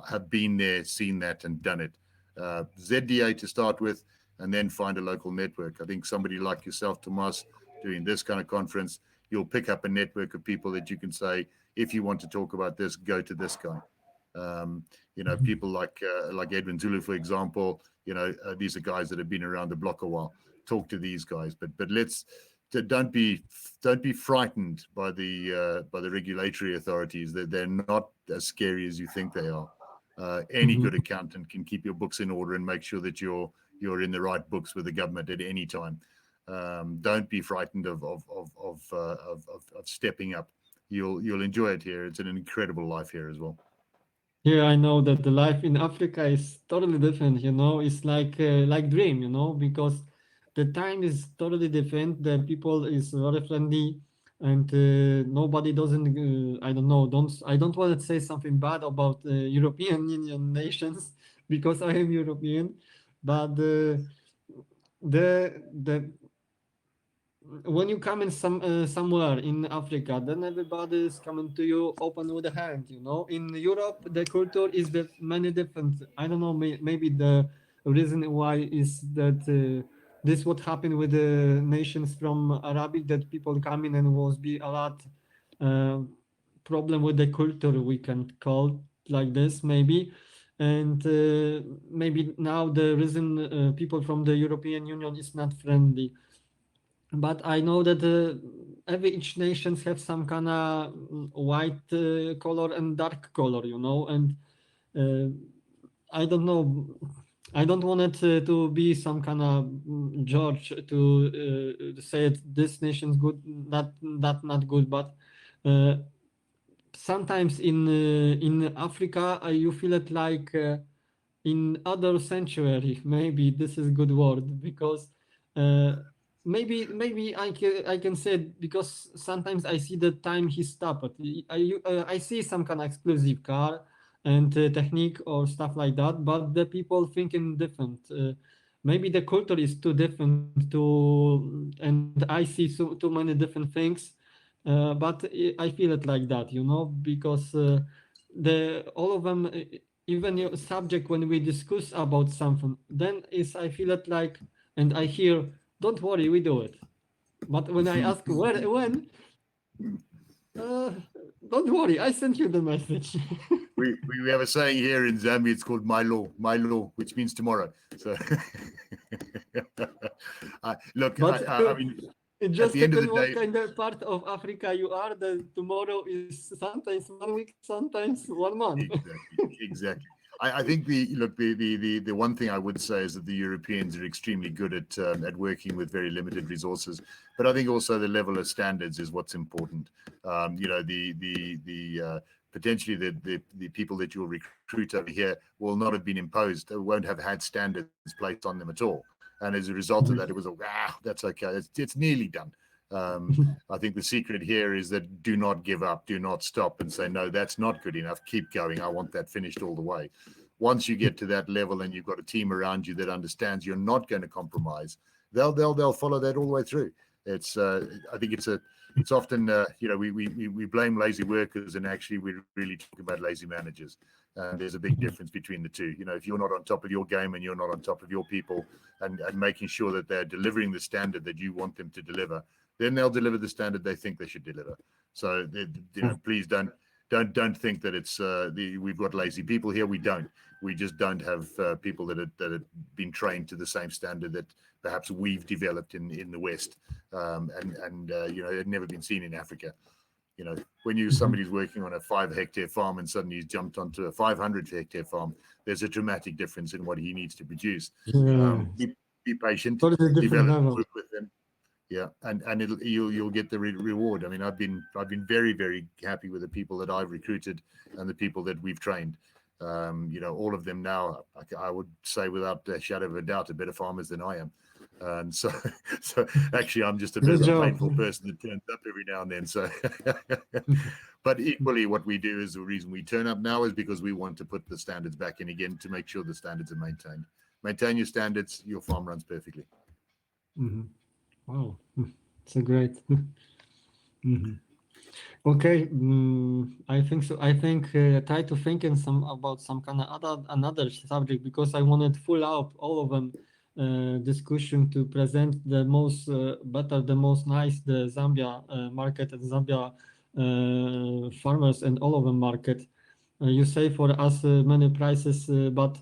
have been there, seen that, and done it. ZDA to start with, and then find a local network. I think somebody like yourself, Tomas, doing this kind of conference, you'll pick up a network of people that you can say, if you want to talk about this, go to this guy. People like Edwin Zulu, for example. These are guys that have been around the block a while. Talk to these guys, but don't be frightened by the regulatory authorities. They're not as scary as you think they are. Any good accountant can keep your books in order and make sure that you're in the right books with the government at any time. Don't be frightened of stepping up. You'll enjoy it here. It's an incredible life here as well. Here I know that the life in Africa is totally different, you know. It's like dream, you know, because the time is totally different. The people is very friendly, and nobody doesn't. I don't know. I don't want to say something bad about European Union nations because I am European, but the when you come in somewhere in Africa, then everybody is coming to you open with a hand. You know, in Europe, the culture is the many different. I don't know. Maybe the reason why is that this what happened with the nations from Arabic, that people come in and was be a lot uh, problem with the culture. We can call like this maybe. And maybe now the reason people from the European Union is not friendly, but I know that each nations have some kind of white color and dark color, you know, and uh, I don't know. I don't want it to be some kind of judge to say this nation's good, that not good, but uh, sometimes in Africa you feel it like in other sanctuary. Maybe this is good word because uh, maybe I can say it because sometimes I see the time he stopped. I see some kind of exclusive car and technique or stuff like that, but the people thinking different. Maybe the culture is too different to, and I see too many different things. But I feel it like that, you know, because the all of them, even your subject when we discuss about something, then is I feel it like, and I hear, don't worry, we do it. But when I ask where, when, uh, don't worry, I sent you the message. We have a saying here in Zambia. It's called my law, which means tomorrow. So look, But I mean, it at just the end of depends the what day, kind of part of Africa you are. The tomorrow is sometimes 1 week, sometimes 1 month. exactly. I think the one thing I would say is that the Europeans are extremely good at working with very limited resources, but I think also the level of standards is what's important. You know, potentially the people that you'll recruit over here will not have been imposed, won't have had standards placed on them at all, and as a result of that, it was that's okay, it's nearly done. I think the secret here is that do not give up, do not stop and say, no, that's not good enough. Keep going. I want that finished all the way. Once you get to that level and you've got a team around you that understands you're not going to compromise, they'll follow that all the way through. It's I think it's often you know, we blame lazy workers, and actually we really talk about lazy managers. And there's a big difference between the two. You know, if you're not on top of your game and you're not on top of your people and making sure that they're delivering the standard that you want them to deliver, then they'll deliver the standard they think they should deliver. So, you know, please don't think that it's we've got lazy people here. We don't. We just don't have people that have been trained to the same standard that perhaps we've developed in the West, and you know, had never been seen in Africa. You know, when somebody's working on a 5-hectare farm and suddenly he's jumped onto a 500-hectare farm, there's a dramatic difference in what he needs to produce. Be patient, develop, work with them. Yeah, and you'll get the reward. I mean, I've been very, very happy with the people that I've recruited and the people that we've trained. You know, all of them now, I would say without a shadow of a doubt, are better farmers than I am. And so actually, I'm just a bit of a painful person that turns up every now and then. So, but equally, what we do is the reason we turn up now is because we want to put the standards back in again to make sure the standards are maintained. Maintain your standards, your farm runs perfectly. Mm-hmm. Wow, it's a great. Mm-hmm. Okay, I think so. I think try to think in about some kind of another subject, because I wanted full out all of them discussion to present the most better, the most nice, the Zambia market and Zambia farmers and all of them market. You say for us many prices, but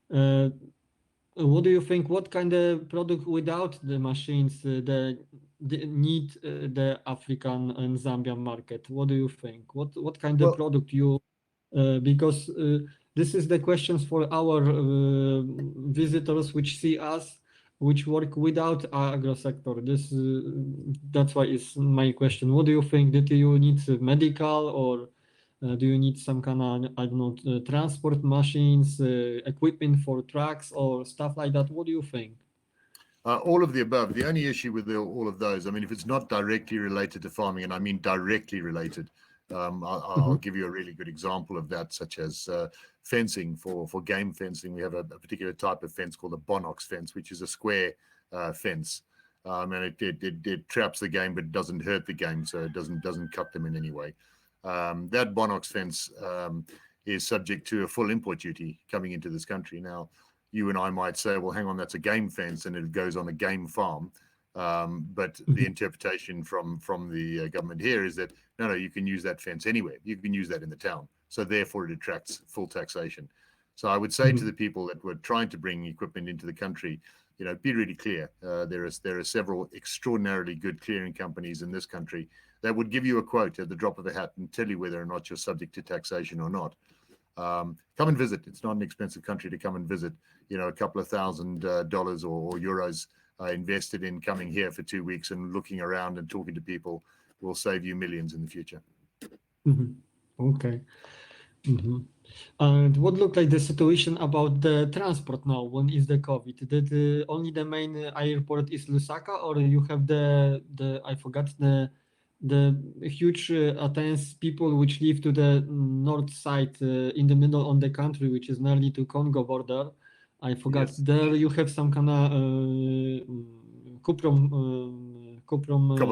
what do you think? What kind of product without the machines the need the African and Zambian market? What do you think? What kind of product you? Because this is the questions for our visitors which see us, which work without agro sector. That's why it's my question. What do you think? Did you need medical, or do you need some kind of, I don't know, transport machines, equipment for trucks or stuff like that? What do you think? All of the above. The only issue with all of those, I mean, if it's not directly related to farming, and I mean directly related, I'll give you a really good example of that, such as fencing for game fencing. We have a particular type of fence called a Bonox fence, which is a square fence, and it traps the game, but it doesn't hurt the game, so it doesn't cut them in any way. That Bonox fence is subject to a full import duty coming into this country. Now, you and I might say, well, hang on, that's a game fence and it goes on a game farm. But the interpretation from the government here is that, no, you can use that fence anywhere. You can use that in the town. So therefore, it attracts full taxation. So I would say to the people that were trying to bring equipment into the country, be really clear. There are several extraordinarily good clearing companies in this country that would give you a quote at the drop of a hat and tell you whether or not you're subject to taxation or not. Come and visit. It's not an expensive country to come and visit. A couple of $1,000 or euros invested in coming here for 2 weeks and looking around and talking to people will save you millions in the future. Okay. And what looked like the situation about the transport now? When is the COVID? Did only the main airport is Lusaka, or you have the I forgot the huge Athens people which live to the north side in the middle on the country, which is nearly to Congo border. I forgot. Yes. There you have some kind of Copper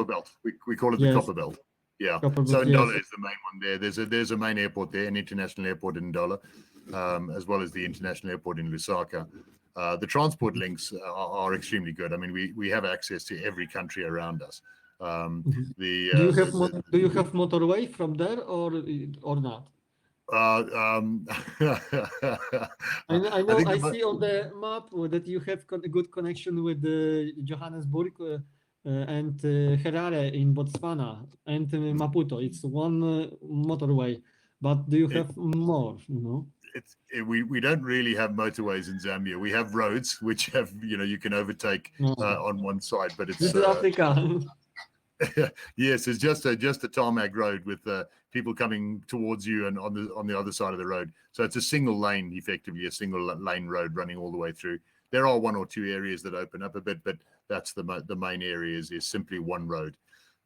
Belt. We call it the Copper Belt. Yeah. So Ndola is the main one there. There's a main airport there, an international airport in Ndola, as well as the international airport in Lusaka. The transport links are extremely good. I mean, we have access to every country around us. Do you have motorway from there or not? I know. I see on the map that you have a good connection with Johannesburg and Harare in Botswana and Maputo. It's one motorway, but do you have more? We don't really have motorways in Zambia. We have roads which have you can overtake on one side, but it's Africa. Yes, it's just a tarmac road with people coming towards you and on the other side of the road. So it's a single lane, effectively a single lane road running all the way through. There are one or two areas that open up a bit, but that's the main area is simply one road.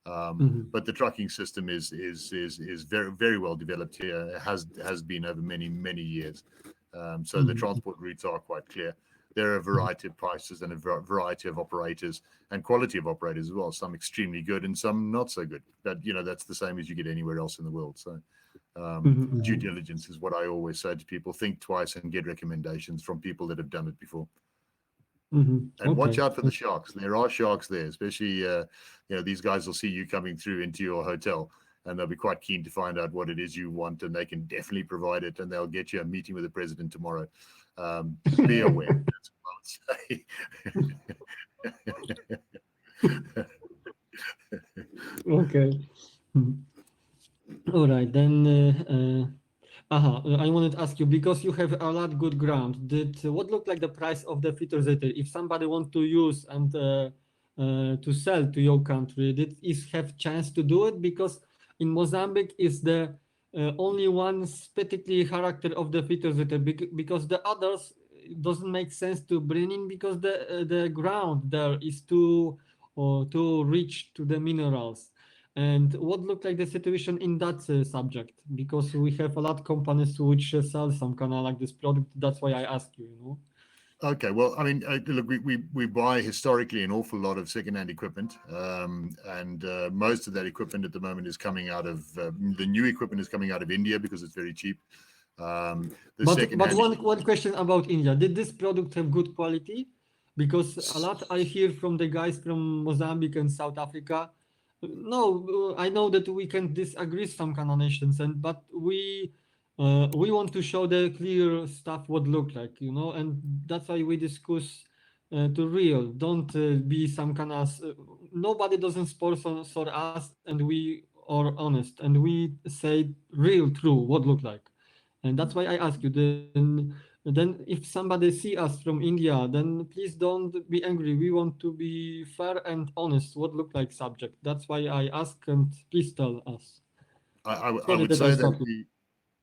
But the trucking system is very, very well developed here. It has been over many years. So the transport routes are quite clear. There are a variety of prices and a variety of operators and quality of operators as well. Some extremely good and some not so good. But that's the same as you get anywhere else in the world. So due diligence is what I always say to people. Think twice and get recommendations from people that have done it before. And watch out for the sharks. There are sharks there, especially these guys will see you coming through into your hotel and they'll be quite keen to find out what it is you want, and they can definitely provide it, and they'll get you a meeting with the president tomorrow. Be aware. That's what I would say. Okay. All right, then I wanted to ask you, because you have a lot good ground, what looked like the price of the filter? If somebody want to use and to sell to your country, did is have chance to do it? Because in Mozambique is the only one specifically character of the filter, because the others doesn't make sense to bring in, because the ground there is too rich to the minerals. And what looked like the situation in that subject? Because we have a lot of companies which sell some kind of like this product. That's why I ask you, Okay, well, I mean, look, we buy historically an awful lot of secondhand equipment, and most of that equipment at the moment is coming out of the new equipment is coming out of India because it's very cheap. But one question about India: did this product have good quality? Because a lot I hear from the guys from Mozambique and South Africa. No, I know that we can disagree some kind of nations, but we want to show the clear stuff what look like, and that's why we discuss to real. Don't be some kind of nobody doesn't sponsor us, and we are honest, and we say real true what look like, and that's why I ask you. Then then if somebody see us from India, then please don't be angry. We want to be fair and honest. What look like subject? That's why I ask, and please tell us. I Sorry would that I say that stopped you.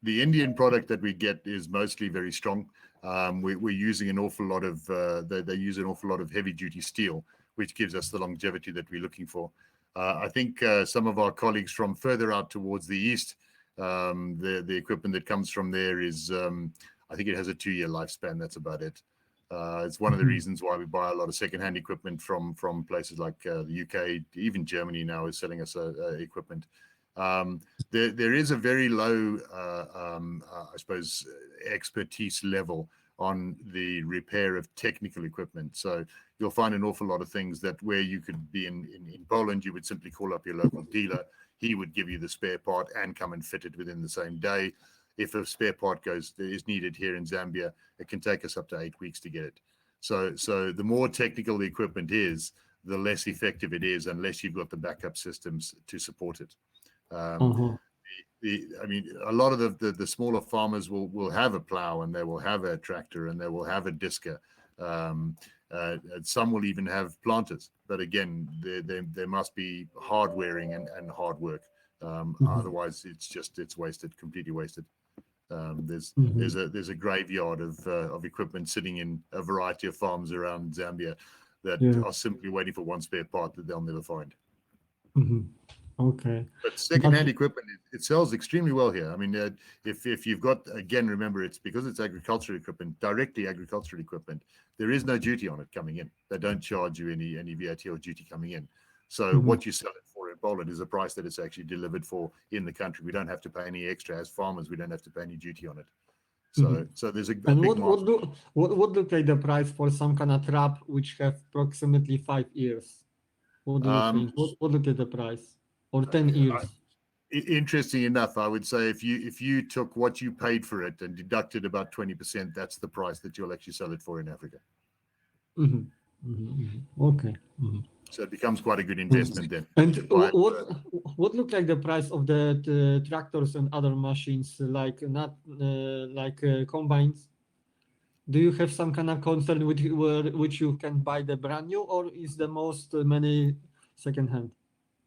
the Indian product that we get is mostly very strong. We're using an awful lot of they use an awful lot of heavy duty steel, which gives us the longevity that we're looking for. I think some of our colleagues from further out towards the east, the equipment that comes from there is I think it has a 2-year lifespan. That's about it. It's one of the reasons why we buy a lot of secondhand equipment from places like the UK, even Germany now is selling us equipment. There is a very low, I suppose, expertise level on the repair of technical equipment. So you'll find an awful lot of things that where you could be in Poland, you would simply call up your local dealer. He would give you the spare part and come and fit it within the same day. If a spare part is needed here in Zambia, it can take us up to 8 weeks to get it. So the more technical the equipment is, the less effective it is unless you've got the backup systems to support it. I mean, a lot of the smaller farmers will have a plow and they will have a tractor and they will have a disca. Some will even have planters, but again, there must be hard wearing and hard work. Otherwise, it's wasted, completely wasted. There's a graveyard of equipment sitting in a variety of farms around Zambia that are simply waiting for one spare part that they'll never find. Okay. But secondhand equipment, it sells extremely well here. I mean, if you've got, again, remember, it's because it's agricultural equipment, directly agricultural equipment, there is no duty on it coming in. They don't charge you any VAT or duty coming in. So what you sell it for in Poland is a price that it's actually delivered for in the country. We don't have to pay any extra. As farmers, we don't have to pay any duty on it. So there's a and big what look like the price for some kind of trap which have approximately 5 years? What do you think? What look at the price? Or 10 years? Interesting enough, I would say if you took what you paid for it and deducted about 20%, that's the price that you'll actually sell it for in Africa. Okay. So it becomes quite a good investment then. And what look like the price of the tractors and other machines like combines? Do you have some kind of concern with which you can buy the brand new, or is the most many secondhand?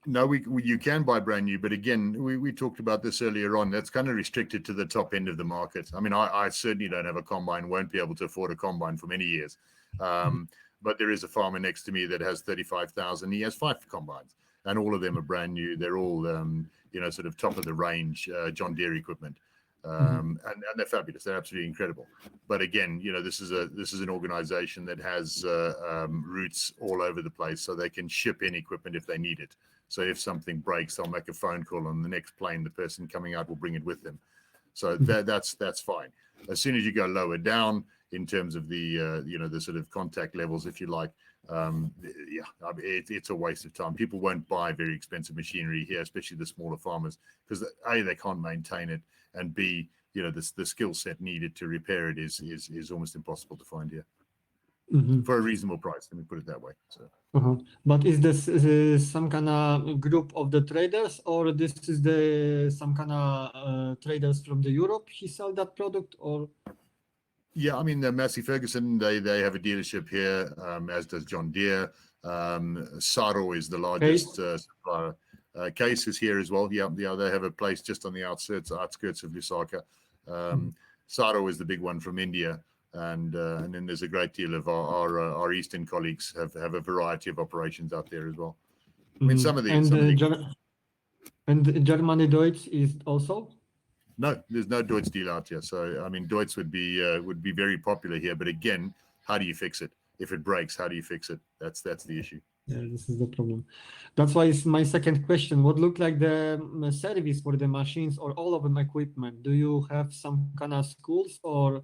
No, you can buy brand new, but again, we talked about this earlier on. That's kind of restricted to the top end of the market. I mean, I certainly don't have a combine, won't be able to afford a combine for many years. But there is a farmer next to me that has 35,000. He has 5 combines, and all of them are brand new. They're all, sort of top of the range John Deere equipment, and they're fabulous. They're absolutely incredible. But again, this is an organization that has roots all over the place, so they can ship in equipment if they need it. So if something breaks, they'll make a phone call on the next plane. The person coming out will bring it with them. So that's fine. As soon as you go lower down in terms of the the sort of contact levels, if you like, it's a waste of time. People won't buy very expensive machinery here, especially the smaller farmers, because A, they can't maintain it, and B, the skill set needed to repair it is almost impossible to find here for a reasonable price. Let me put it that way. So. But is this some kind of group of the traders, or this is some kind of traders from the Europe? He sell that product, or? Yeah, I mean, Massey Ferguson, they have a dealership here, as does John Deere. Saro is the largest supplier. Case is here as well. Yeah, they have a place just on the outskirts of Lusaka. Saro is the big one from India. And then there's a great deal of our Eastern colleagues have a variety of operations out there as well. I mean, and Germany Deutsch is also? No, there's no Deutsch deal out here. So I mean, Deutsch would be very popular here. But again, how do you fix it? If it breaks, how do you fix it? That's the issue. Yeah, this is the problem. That's why it's my second question. What look like the service for the machines or all of them equipment? Do you have some kind of schools or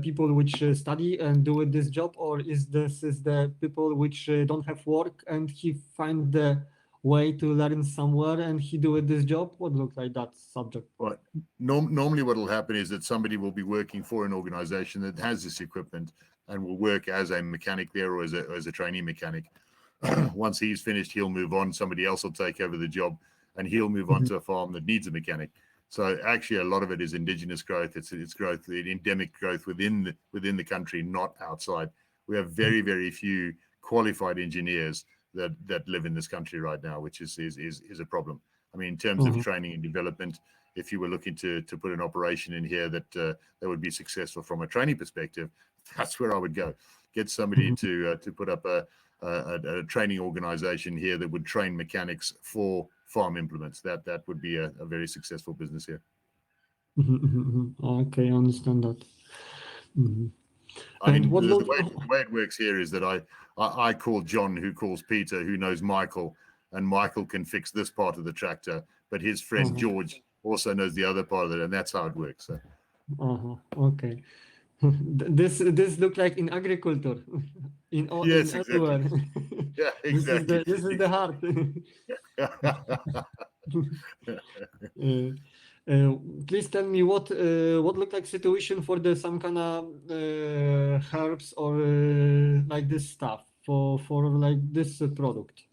people which study and do this job, or is the people which don't have work and he find the way to learn somewhere and he do this job? What look like that subject? Right. Normally what will happen is that somebody will be working for an organization that has this equipment and will work as a mechanic there or as a trainee mechanic. Once he's finished, he'll move on. Somebody else will take over the job and he'll move on to a farm that needs a mechanic. So actually, a lot of it is indigenous growth. It's growth, the endemic growth within the country, not outside. We have very few qualified engineers that live in this country right now, which is a problem. I mean, in terms of training and development, if you were looking to put an operation in here that would be successful from a training perspective, that's where I would go. Get somebody to put up a training organization here that would train mechanics for farm implements. That would be a very successful business here. Okay, I understand that. I mean, the way it works here is that I call John, who calls Peter, who knows Michael, and Michael can fix this part of the tractor, but his friend George also knows the other part of it, and that's how it works. So. Okay. This look like in agriculture, yes, in exactly. everywhere. Yeah, exactly. This is the heart. Please tell me what look like situation for some kind of herbs or like this stuff for like this product.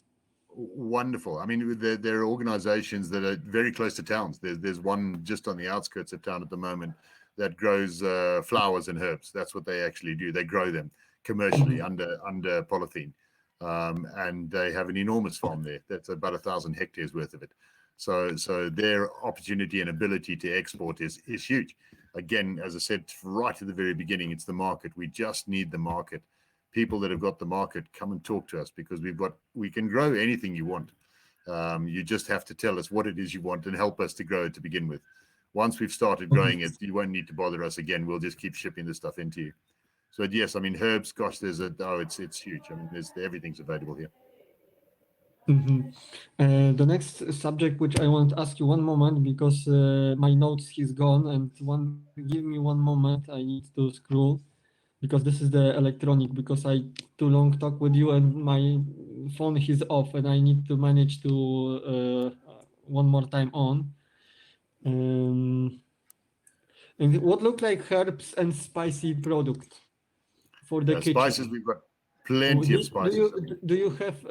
Wonderful. I mean, there are organizations that are very close to towns. There's one just on the outskirts of town at the moment that grows flowers and herbs. That's what they actually do. They grow them commercially under polythene, and they have an enormous farm there. That's about 1,000 hectares worth of it. So their opportunity and ability to export is huge. Again, as I said right at the very beginning, it's the market. We just need the market. People that have got the market, come and talk to us, because we can grow anything you want. You just have to tell us what it is you want and help us to grow it to begin with. Once we've started growing it, you won't need to bother us again. We'll just keep shipping the stuff into you. So yes, I mean, herbs, gosh, it's huge. I mean, everything's available here. The next subject, which I want to ask you one moment, because my notes is gone, and give me one moment. I need to scroll, because this is the electronic. Because I too long talk with you, and my phone is off, and I need to manage to one more time on. And what look like herbs and spicy product for the kitchen? Spices, we've got plenty of spices. Do you have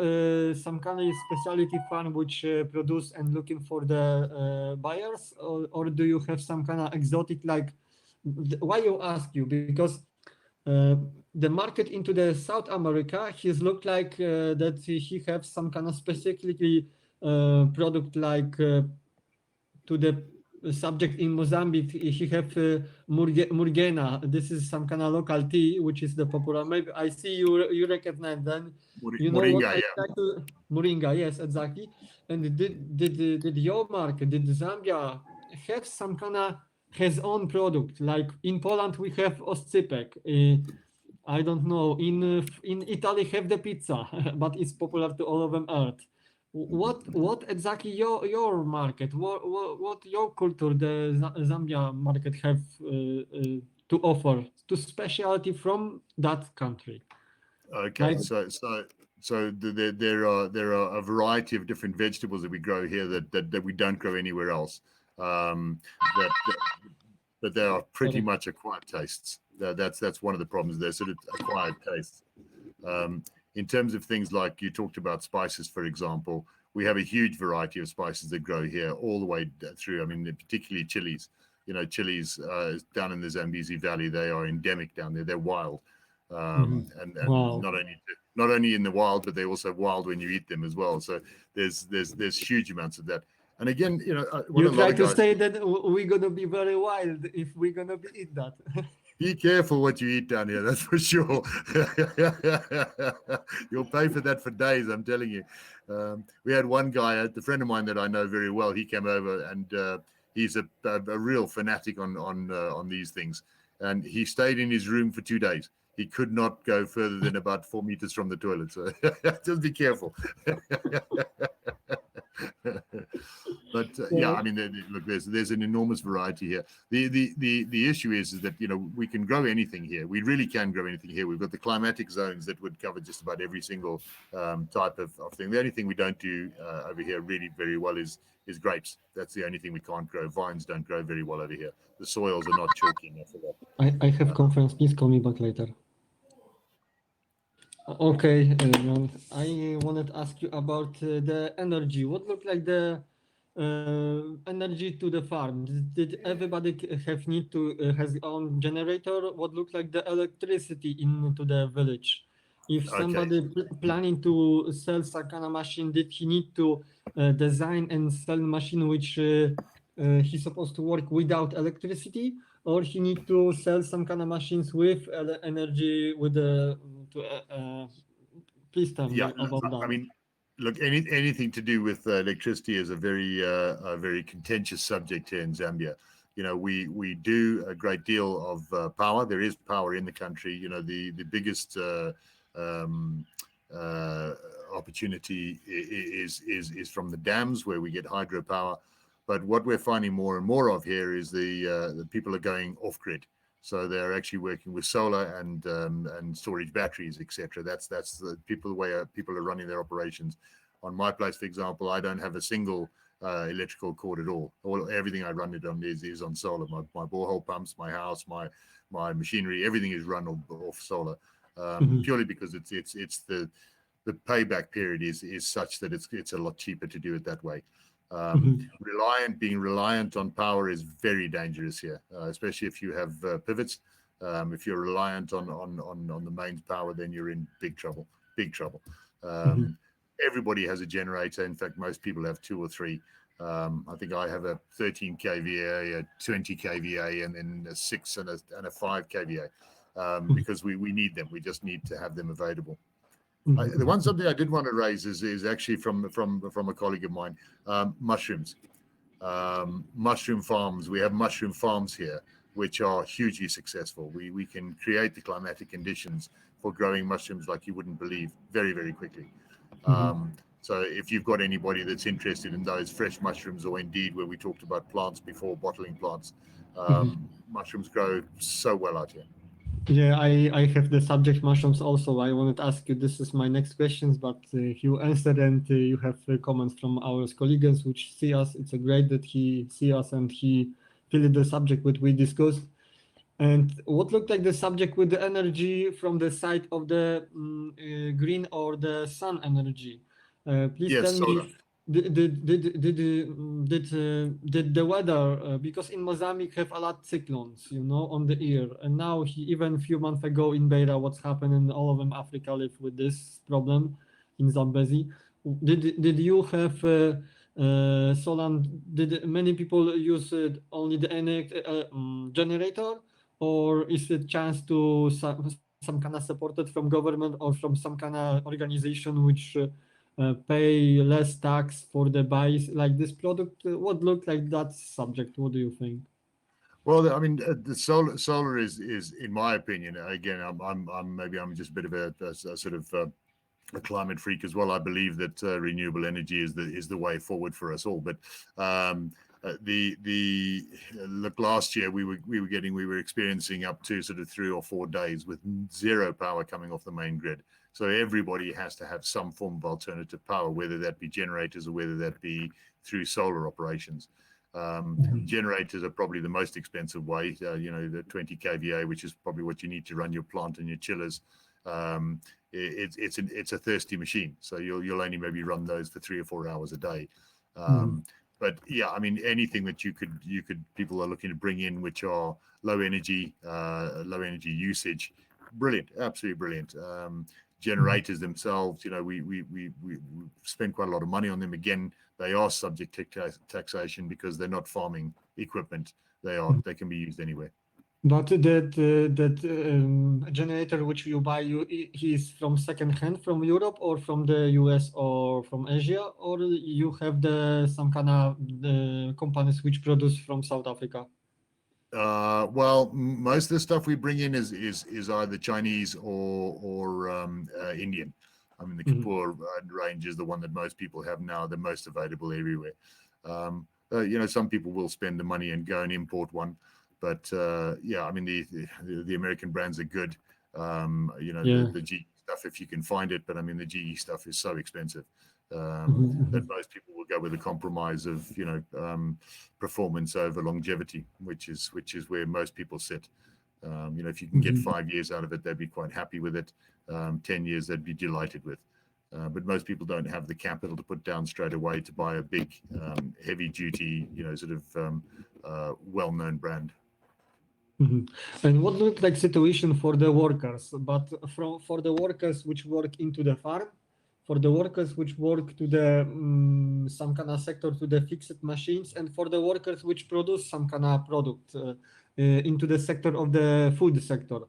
some kind of specialty farm which produce and looking for the buyers, or do you have some kind of exotic, like? Why you ask you? Because the market into the South America, he's looked like that he have some kind of specifically product, like to the subject in Mozambique. He have Murgena. This is some kind of local tea, which is the popular. Maybe I see you recognize them. You know Moringa, what I try to Moringa, yes, exactly. And did your market, did Zambia have some kind of his own product? Like in Poland we have oscypek. I don't know. In Italy have the pizza, but it's popular to all of them earth. What exactly your market? What your culture, the Zambia market, have to offer to specialty from that country? Okay, Like, so there are a variety of different vegetables that we grow here that we don't grow anywhere else. But they are pretty much acquired tastes. That's one of the problems. They're sort of acquired tastes. In terms of things like you talked about spices, for example, we have a huge variety of spices that grow here all the way through. I mean, particularly chilies. You know, chilies down in the Zambezi Valley, they are endemic down there. They're wild. And wow. not only in the wild, but they're also wild when you eat them as well. So there's huge amounts of that. And again, you know, You try to say that we're gonna be very wild if we're gonna eat that. Be careful what you eat down here, that's for sure. You'll pay for that for days, I'm telling you. We had one guy, a friend of mine that I know very well. He came over, and he's a real fanatic on these things. And he stayed in his room for 2 days. He could not go further than about 4 meters from the toilet. So just be careful. But yeah, I mean, look, there's an enormous variety here. The issue is that, you know, we can grow anything here. We really can grow anything here. We've got the climatic zones that would cover just about every single type of thing. The only thing we don't do over here really very well is grapes. That's the only thing we can't grow. Vines don't grow very well over here. The soils are not chalky enough for that. I have conference. Please call me back later. Okay, I wanted to ask you about the energy. What look like the energy to the farm? Did everybody have need to has own generator? What looked like the electricity into the village? If Okay. somebody planning to sell some kind of machine, did he need to design and sell machine which he's supposed to work without electricity, or he need to sell some kind of machines with energy with the to please tell Yeah, me about I that. mean, look, anything to do with electricity is a very contentious subject here in Zambia. You know, we do a great deal of power. There is power in the country. You know, the biggest um, uh, opportunity is from the dams where we get hydropower. But what we're finding more and more of here is the people are going off grid. So they're actually working with solar and storage batteries, etc. That's the way people are running their operations. On my place, for example, I don't have a single electrical cord at all. Everything I run it on is on solar. My borehole pumps, my house, my machinery, everything is run off solar. Purely because it's the payback period is such that it's a lot cheaper to do it that way. Being reliant on power is very dangerous here, especially if you have pivots. If you're reliant on the mains power, then you're in big trouble. Big trouble. Um, Everybody has a generator. In fact, most people have two or three. I think I have a 13 kVA, a 20 kVA, and then a 6 and a 5 kVA because we need them. We just need to have them available. The one something I did want to raise is actually from a colleague of mine, mushrooms, mushroom farms. We have mushroom farms here, which are hugely successful. We can create the climatic conditions for growing mushrooms like you wouldn't believe very, very quickly. So if you've got anybody that's interested in those fresh mushrooms, or indeed where we talked about plants before, bottling plants, mushrooms grow so well out here. Yeah, I have the subject mushrooms also. I wanted to ask you, this is my next questions, but you answered and you have comments from our colleagues which see us. It's a great that he see us and he filled the subject which we discussed. And what looked like the subject with the energy from the side of the green or the sun energy? Please tell Yes, me solar. if did the weather because in Mozambique have a lot cyclones, you know, on the year, and now he even a few months ago in Beira, what's happening all of them Africa live with this problem in Zambezi. Did you have solar? Did many people use only the generator? Or is it chance to some kind of supported from government or from some kind of organization which pay less tax for the buys like this product? What look like that subject? What do you think? Well, I mean, the solar is in my opinion. Again, I'm maybe I'm just a bit of a sort of a climate freak as well. I believe that renewable energy is the way forward for us all. But the look, last year we were experiencing up to sort of 3 or 4 days with zero power coming off the main grid. So everybody has to have some form of alternative power, whether that be generators or whether that be through solar operations. Generators are probably the most expensive way. You know, the 20 kVA, which is probably what you need to run your plant and your chillers. It's a thirsty machine, so you'll only maybe run those for 3 or 4 hours a day. But yeah, I mean, anything that you could people are looking to bring in which are low energy usage, brilliant, absolutely brilliant. Generators themselves, you know, we spend quite a lot of money on them. Again, they are subject to taxation because they're not farming equipment. They can be used anywhere. But that generator which you buy, he's from second hand from Europe or from the US or from Asia, or you have some kind of companies which produce from South Africa? Well, most of the stuff we bring in is either Chinese or Indian. I mean, the Kapoor range is the one that most people have now, the most available everywhere. You know, some people will spend the money and go and import one, but yeah, I mean, the American brands are good. You know, the GE stuff if you can find it, but I mean, the GE stuff is so expensive that most people will go with a compromise of, you know, performance over longevity, which is where most people sit. You know, if you can get 5 years out of it, they'd be quite happy with it. 10 years, they'd be delighted with. But most people don't have the capital to put down straight away to buy a big, heavy-duty, well-known brand. Mhm. And what looks like situation for the workers, but for the workers which work into the farm, for the workers which work to the some kind of sector to the fixed machines, and for the workers which produce some kind of product into the sector of the food sector.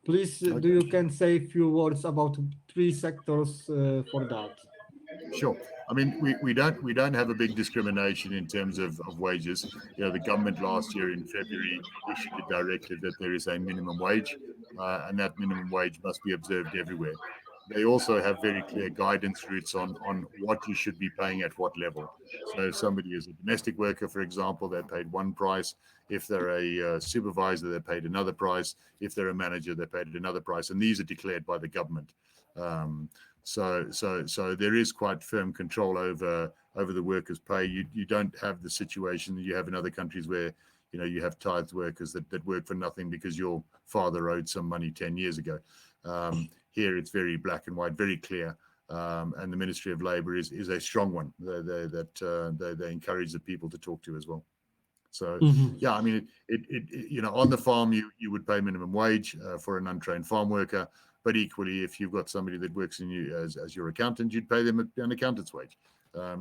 Please, do you can say a few words about three sectors for that? Sure. I mean, we don't have a big discrimination in terms of wages. The government last year in February issued a directive that there is a minimum wage, and that minimum wage must be observed everywhere. They also have very clear guidance routes on what you should be paying at what level. So if somebody is a domestic worker, for example, they're paid one price. If they're a supervisor, they're paid another price. If they're a manager, they're paid another price. And these are declared by the government. So there is quite firm control over the workers' pay. You don't have the situation that you have in other countries where you have tithe workers that work for nothing because your father owed some money 10 years ago. Here it's very black and white, very clear, and the Ministry of Labour is a strong one that they encourage the people to talk to as well. So yeah, I mean, on the farm you would pay minimum wage for an untrained farm worker. But equally, if you've got somebody that works in you as your accountant, you'd pay them an accountant's wage.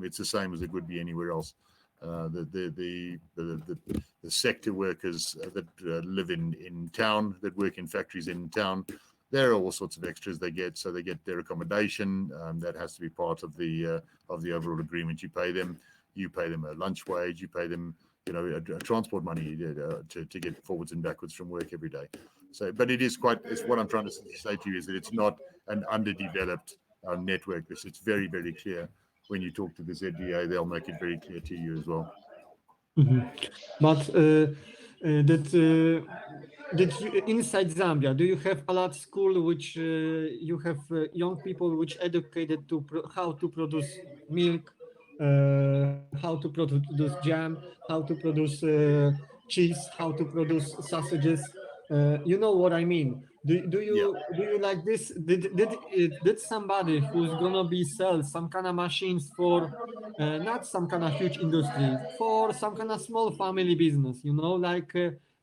It's the same as it would be anywhere else. The sector workers that live in town, that work in factories in town, there are all sorts of extras they get. So they get their accommodation. That has to be part of the overall agreement. You pay them a lunch wage. You pay them a transport money to get forwards and backwards from work every day. So, but it's what I'm trying to say to you is that it's not an underdeveloped network. It's very, very clear. When you talk to the ZDA, they'll make it very clear to you as well. But that you, inside Zambia, do you have a lot school which you have young people which educated to how to produce milk, how to produce jam, how to produce cheese, how to produce sausages? You know what I mean? Do you like this? Did somebody who's gonna be sell some kind of machines for not some kind of huge industry, for some kind of small family business? Like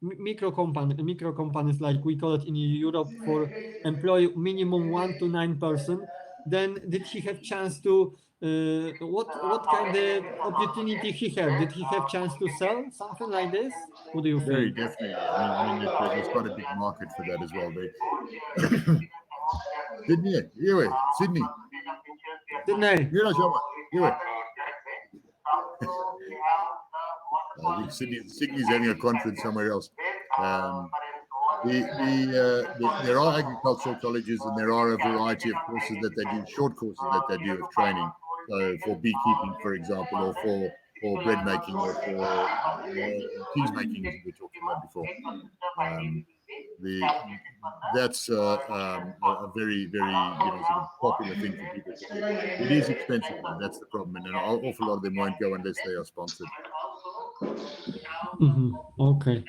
micro companies, like we call it in Europe, for employ minimum 1 to 9 person. Then did he have chance to what kind of opportunity he have? Did he have chance to sell something like this? What do you Very think? definitely. I mean, there's quite a big market for that as well. Sydney. Sydney. You're not sure. I think Sydney's having a conference somewhere else. There are agricultural colleges, and there are a variety of courses that they do, short courses that they do of training. So for beekeeping, for example, or for bread making, or for cheese making, as we were talking about before. That's a very, very sort of popular thing for people to do. It is expensive though. That's the problem, and an awful lot of them won't go unless they are sponsored. Okay.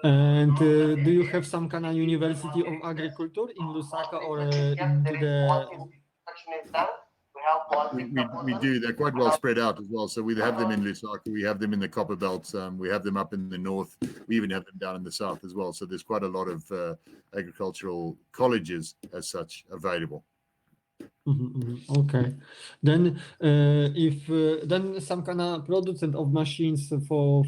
And do you have some kind of university of agriculture in Lusaka or into the? We do. They're quite well spread out as well. So we have them in Lusaka, we have them in the Copper Belt, we have them up in the north, we even have them down in the south as well. So there's quite a lot of agricultural colleges as such available. Okay. Then if then some kind of producent of machines for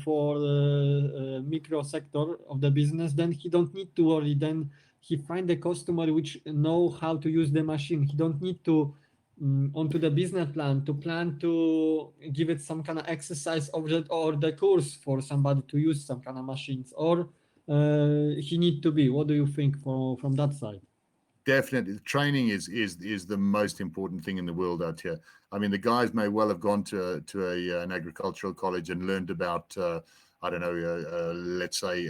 micro sector of the business, then he don't need to worry. Then he find a customer which know how to use the machine. He don't need to onto the business plan to give it some kind of exercise or the course for somebody to use some kind of machines, or he need to be. What do you think from that side? Definitely, training is the most important thing in the world out here. I mean, the guys may well have gone to an agricultural college and learned about I don't know, let's say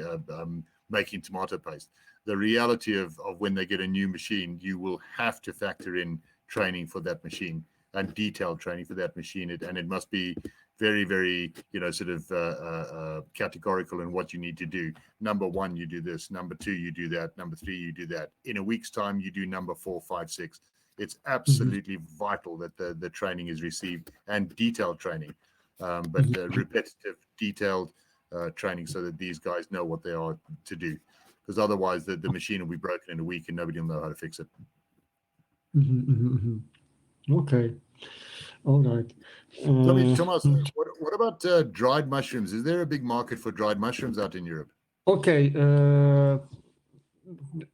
making tomato paste. The reality of when they get a new machine, you will have to factor in training for that machine and detailed training for that machine, and it must be very, very, sort of categorical in what you need to do. Number one, you do this. Number two, you do that. Number three, you do that. In a week's time, you do number 4, 5, 6. It's absolutely vital that the training is received, and detailed training, but repetitive, detailed training, so that these guys know what they are to do. Because otherwise, the machine will be broken in a week and nobody will know how to fix it. Okay, all right. Tell me, Tomasz, what about dried mushrooms? Is there a big market for dried mushrooms out in Europe? Okay,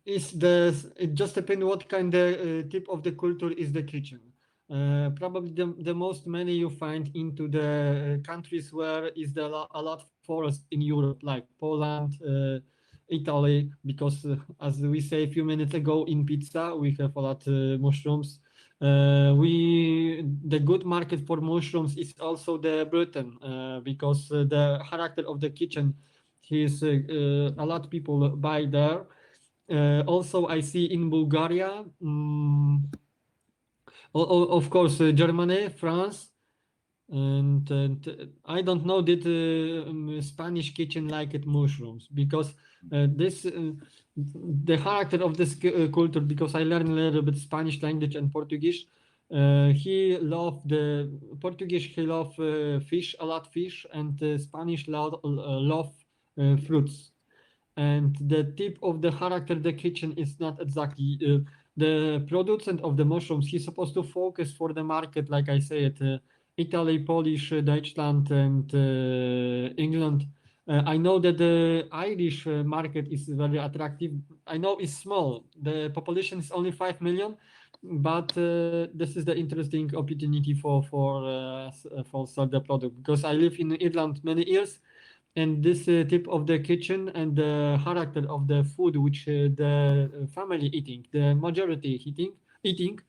it just depends what kind of type of the culture is the kitchen. Probably the most many you find into the countries where is there a lot forest in Europe, like Poland, Italy, because as we say a few minutes ago, in pizza we have a lot mushrooms. The good market for mushrooms is also the Britain, because the character of the kitchen, a lot of people buy there. Also, I see in Bulgaria, of course, Germany, France, and I don't know that Spanish kitchen like it mushrooms, because the character of this culture, because I learned a little bit Spanish language and Portuguese. He loved the Portuguese. He loved fish, a lot fish, and Spanish love fruits. And the tip of the character the kitchen is not exactly the producent of the mushrooms. He's supposed to focus for the market, like I said, Italy, Polish, Deutschland, and England. I know that the Irish market is very attractive. I know it's small. The population is only 5 million, but this is the interesting opportunity for sell the product, because I live in Ireland many years, and this tip of the kitchen and the character of the food which the family eating, the majority eating,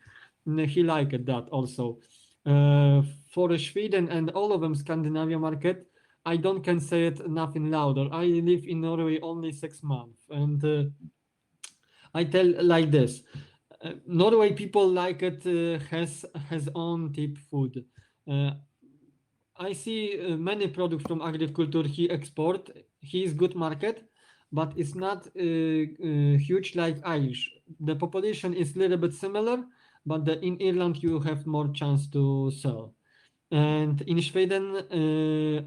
he liked that also. For Sweden and all of them Scandinavia market, I don't can say it nothing louder. I live in Norway only 6 months, and I tell like this. Norway people like it, has own tip food. Uh, I see many products from agriculture he export. He is good market, but it's not huge like Irish. The population is little bit similar, but in Ireland you have more chance to sell. And in Sweden,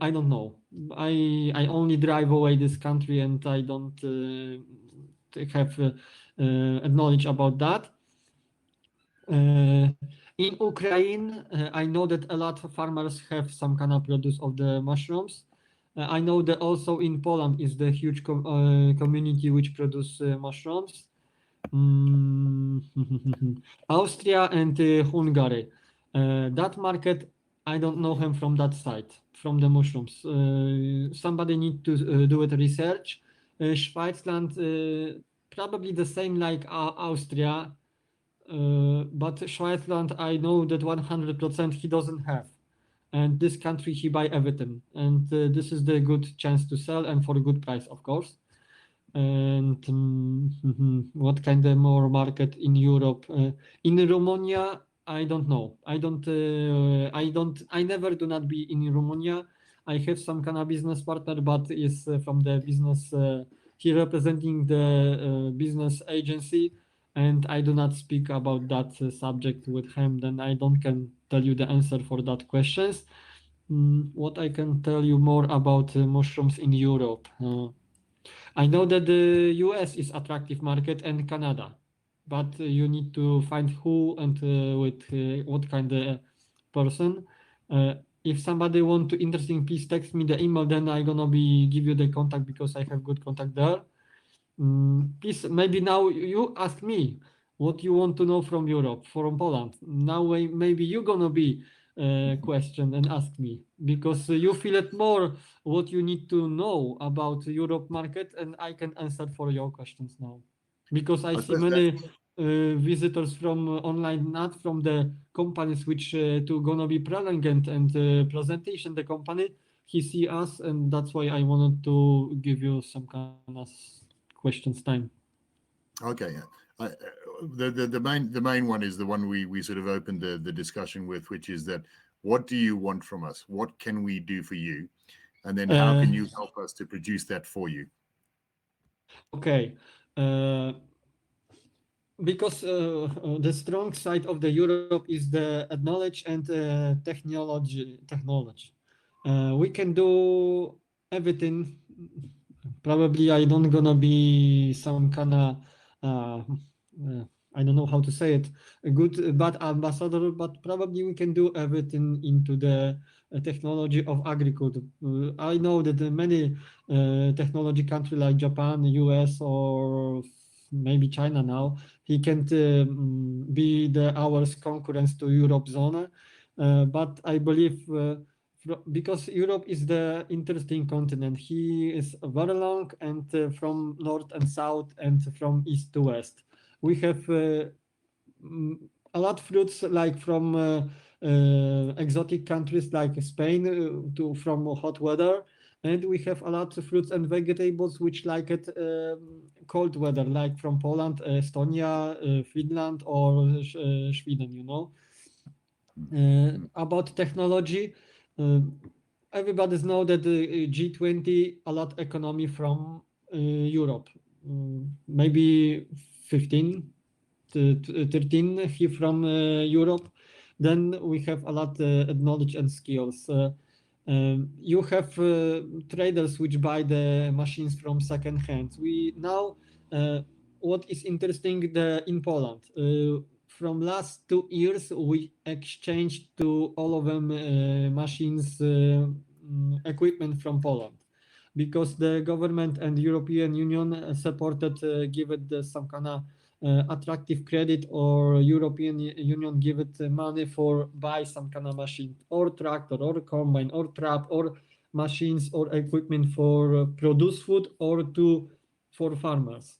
I don't know. I only drive away this country, and I don't have knowledge about that. In Ukraine, I know that a lot of farmers have some kind of produce of the mushrooms. I know that also in Poland is the huge community which produce mushrooms. Mm, Austria and Hungary. That market, I don't know him from that side, from the mushrooms. Somebody need to do it research. Switzerland, probably the same like Austria, but Switzerland, I know that 100% he doesn't have. And this country, he buy everything. And this is the good chance to sell, and for a good price, of course. And what kind of more market in Europe? In Romania, I don't know. I never do not be in Romania. I have some kind of business partner, but is from the business, he representing the business agency, and I do not speak about that subject with him. Then I don't can tell you the answer for that questions. What I can tell you more about mushrooms in Europe? I know that the US is attractive market, and Canada, but you need to find who and with what kind of person. If somebody want to interesting, please text me the email. Then I gonna be give you the contact, because I have good contact there. Please, maybe now you ask me what you want to know from Europe, from Poland. Now maybe you gonna be question and ask me, because you feel it more what you need to know about Europe market, and I can answer for your questions now, because I see suppose many visitors from online, not from the companies which to gonna be prolonged and presentation the company. He see us, and that's why I wanted to give you some kind of questions time. Okay, yeah. The main one is the one we sort of opened the discussion with, which is that what do you want from us? What can we do for you? And then how can you help us to produce that for you? Okay. because the strong side of the Europe is the knowledge and technology. We can do everything. Probably I don't gonna be some kind of I don't know how to say it, a good bad ambassador, but probably we can do everything into the technology of agriculture. I know that many technology country like Japan, US, or maybe China now, he can't be the hours concurrence to Europe zone, but I believe. Because Europe is the interesting continent. He is very long and from north and south and from east to west. We have a lot of fruits like from exotic countries like Spain to from hot weather, and we have a lot of fruits and vegetables which like it cold weather, like from Poland, Estonia, Finland, or Sweden. You know. About technology, uh, everybody's know that the G20 a lot economy from Europe. Maybe 15 to 13 he from Europe. Then we have a lot knowledge and skills. You have traders which buy the machines from second hand. We now what is interesting in Poland. From last 2 years, we exchanged to all of them machines equipment from Poland because the government and European Union supported, give it some kind of attractive credit, or European Union give it money for buy some kind of machine or tractor or combine or trap or machines or equipment for produce food or to for farmers.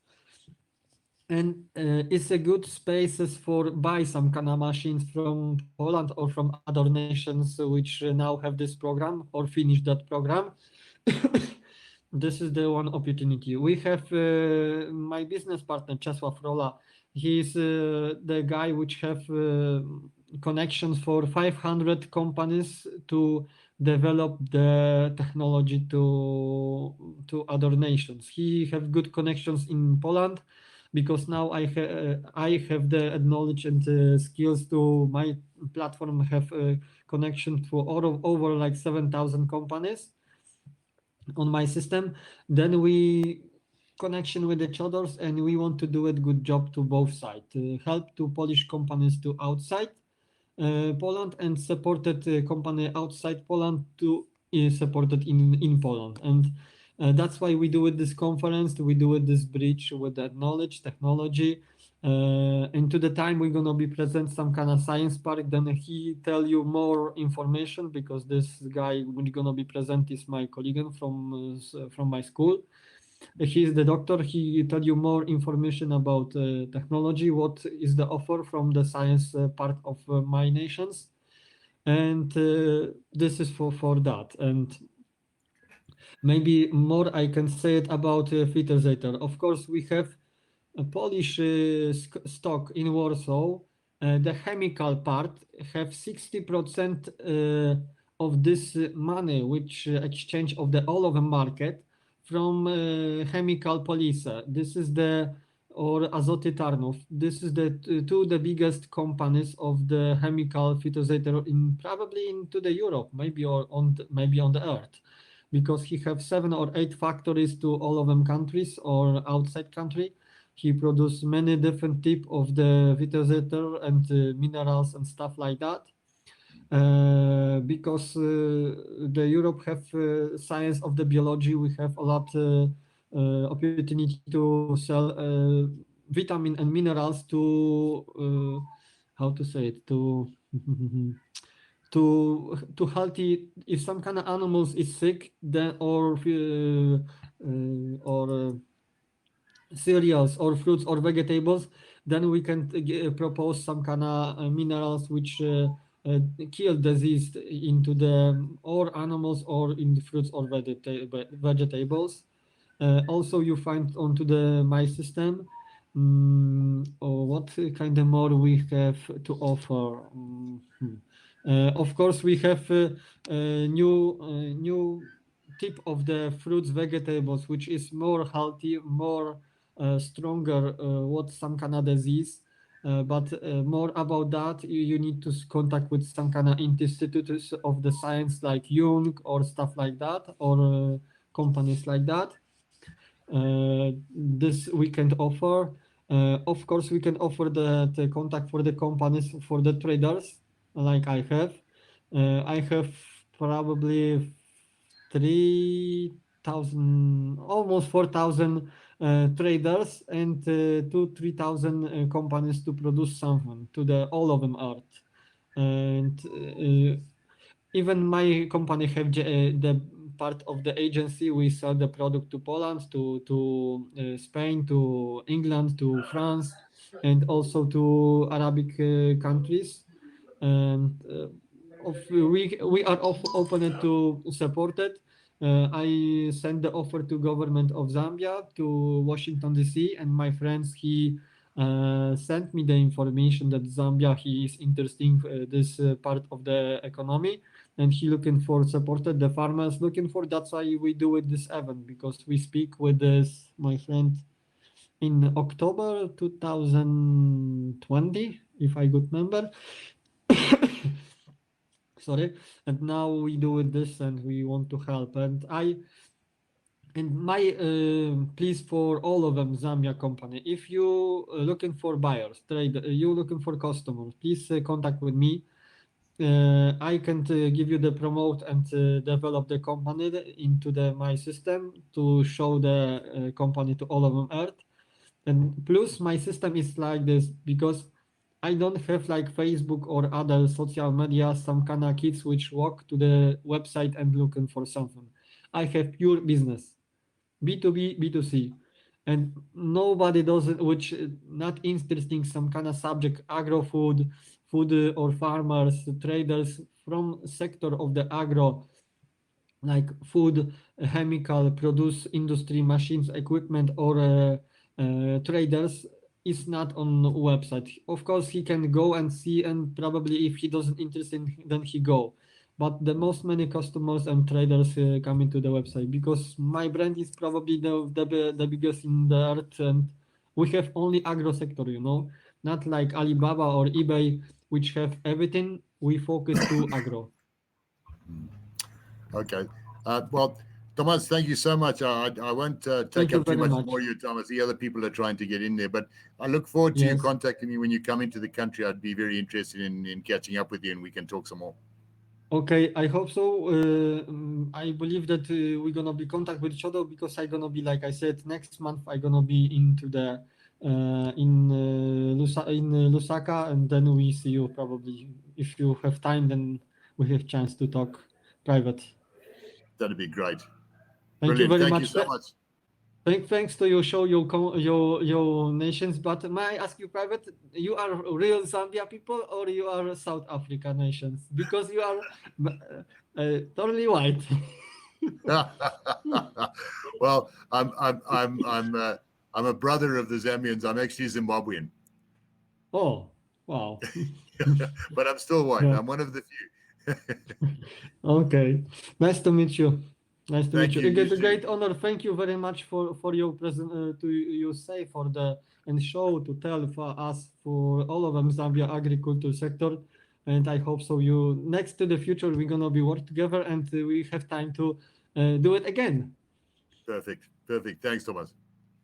And it's a good spaces for buy some kind of machines from Poland or from other nations which now have this program or finish that program. This is the one opportunity. We have my business partner Czesław Rola. He's the guy which have connections for 500 companies to develop the technology to other nations. He have good connections in Poland because now I have the knowledge and skills to my platform have a connection to over like 7,000 companies on my system. Then we connection with each others, and we want to do a good job to both sides, help to Polish companies to outside Poland and supported company outside Poland to supported in Poland. And that's why we do it this conference, we do it this bridge with that knowledge, technology. And to the time we're gonna be present some kind of science park, then he tell you more information because this guy we're gonna be present is my colleague from my school. He's the doctor. He tell you more information about technology, what is the offer from the science part of my nations, and this is for that. And maybe more I can say it about Fitterzeiter. Of course, we have a Polish stock in Warsaw. The chemical part have 60% of this money which exchange of the all of the market from chemical police. This is the or Azoty Tarnów. This is the two the biggest companies of the chemical phytosator in probably into the Europe, maybe or on maybe on the earth, because he have 7 or 8 factories to all of them countries or outside country. He produce many different type of the phytosator and minerals and stuff like that. Because the Europe have science of the biology, we have a lot opportunity to sell vitamin and minerals to how to say it to healthy. If some kind of animals is sick, then or cereals or fruits or vegetables, then we can propose some kind of minerals which kill disease into the or animals or in the fruits or vegetables. Also, you find onto the my system. Or what kind of more we have to offer? Of course, we have new type of the fruits, vegetables, which is more healthy, more stronger what some kind of disease. But more about that, you need to contact with some kind of institutes of the science like Jung or stuff like that, or companies like that. This we can offer. Of course, we can offer the contact for the companies, for the traders, like I have. I have probably 3,000, almost 4,000 traders and 3,000 companies to produce something to the all of them art. And even my company have the part of the agency. We sell the product to Poland, to Spain, to England, to France, and also to Arabic countries. And we are open to support it. I sent the offer to government of Zambia, to Washington DC, and my friends he sent me the information that Zambia he is interesting this part of the economy, and he looking for supported the farmers looking for. That's why we do it this event, because we speak with this my friend in October 2020, if I could remember. Sorry, and now we do it this, and we want to help. And my please for all of them Zambia company, if you looking for buyers, trade, you looking for customers, please contact with me. I can give you the promote and develop the company into my system to show the company to all of them earth. And plus my system is like this, because I don't have like Facebook or other social media, some kind of kids which walk to the website and looking for something. I have pure business, B2B, B2C, and nobody does it which not interesting some kind of subject, agro food, or farmers, traders from sector of the agro, like food, chemical, produce industry, machines, equipment, or traders is not on website. Of course, he can go and see, and probably if he doesn't interested, then he go. But the most many customers and traders coming to the website, because my brand is probably the biggest in the earth, and we have only agro sector, not like Alibaba or eBay, which have everything. We focus to agro. Okay. Well, Tomasz, thank you so much. I won't take you up too very much much. more of your time as the other people are trying to get in there. But I look forward to you Yes. contacting me when you come into the country. I'd be very interested in catching up with you, and we can talk some more. Okay, I hope so. I believe that we're gonna be contact with each other, because I'm gonna be, like I said, next month I'm gonna be into the in Lusaka, and then we see you probably. If you have time, then we have chance to talk private. That'd be great. Thank you Brilliant. very Thank much. you so much. Thanks to you show your nations, but may I ask you private? You are real Zambia people, or you are South Africa nations? Because you are totally white. Well, I'm a brother of the Zambians. I'm actually Zimbabwean. Oh, wow. But I'm still white. Yeah. I'm one of the few. Okay. Nice to meet you. Nice to Thank meet you. you. It's a great honor. Thank you very much for your present to you say for the and show to tell for us for all of them Zambia agriculture sector. And I hope so. You next to the future we're gonna be work together, and we have time to do it again. Perfect. Thanks, Thomas.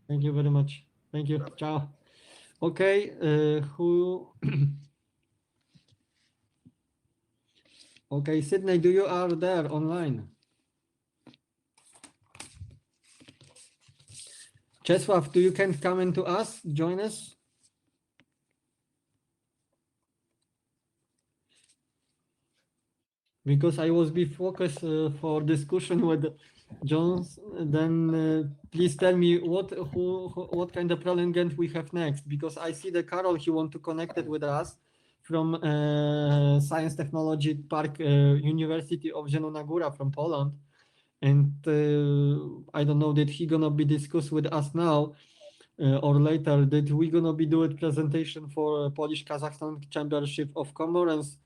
Thank you very much. Thank you. Ciao. Okay. Who? Okay, Sydney, do you are there online? Czesław, do you can come into us, join us? Because I was be focused for discussion with Jones. Then please tell me what kind of prolongant we have next, because I see the Carol he want to connect it with us from Science Technology Park University of Zielona Góra from Poland, and I don't know that he gonna be discuss with us now. Or later, that we gonna be doing presentation for Polish Kazakhstan Championship of Commerce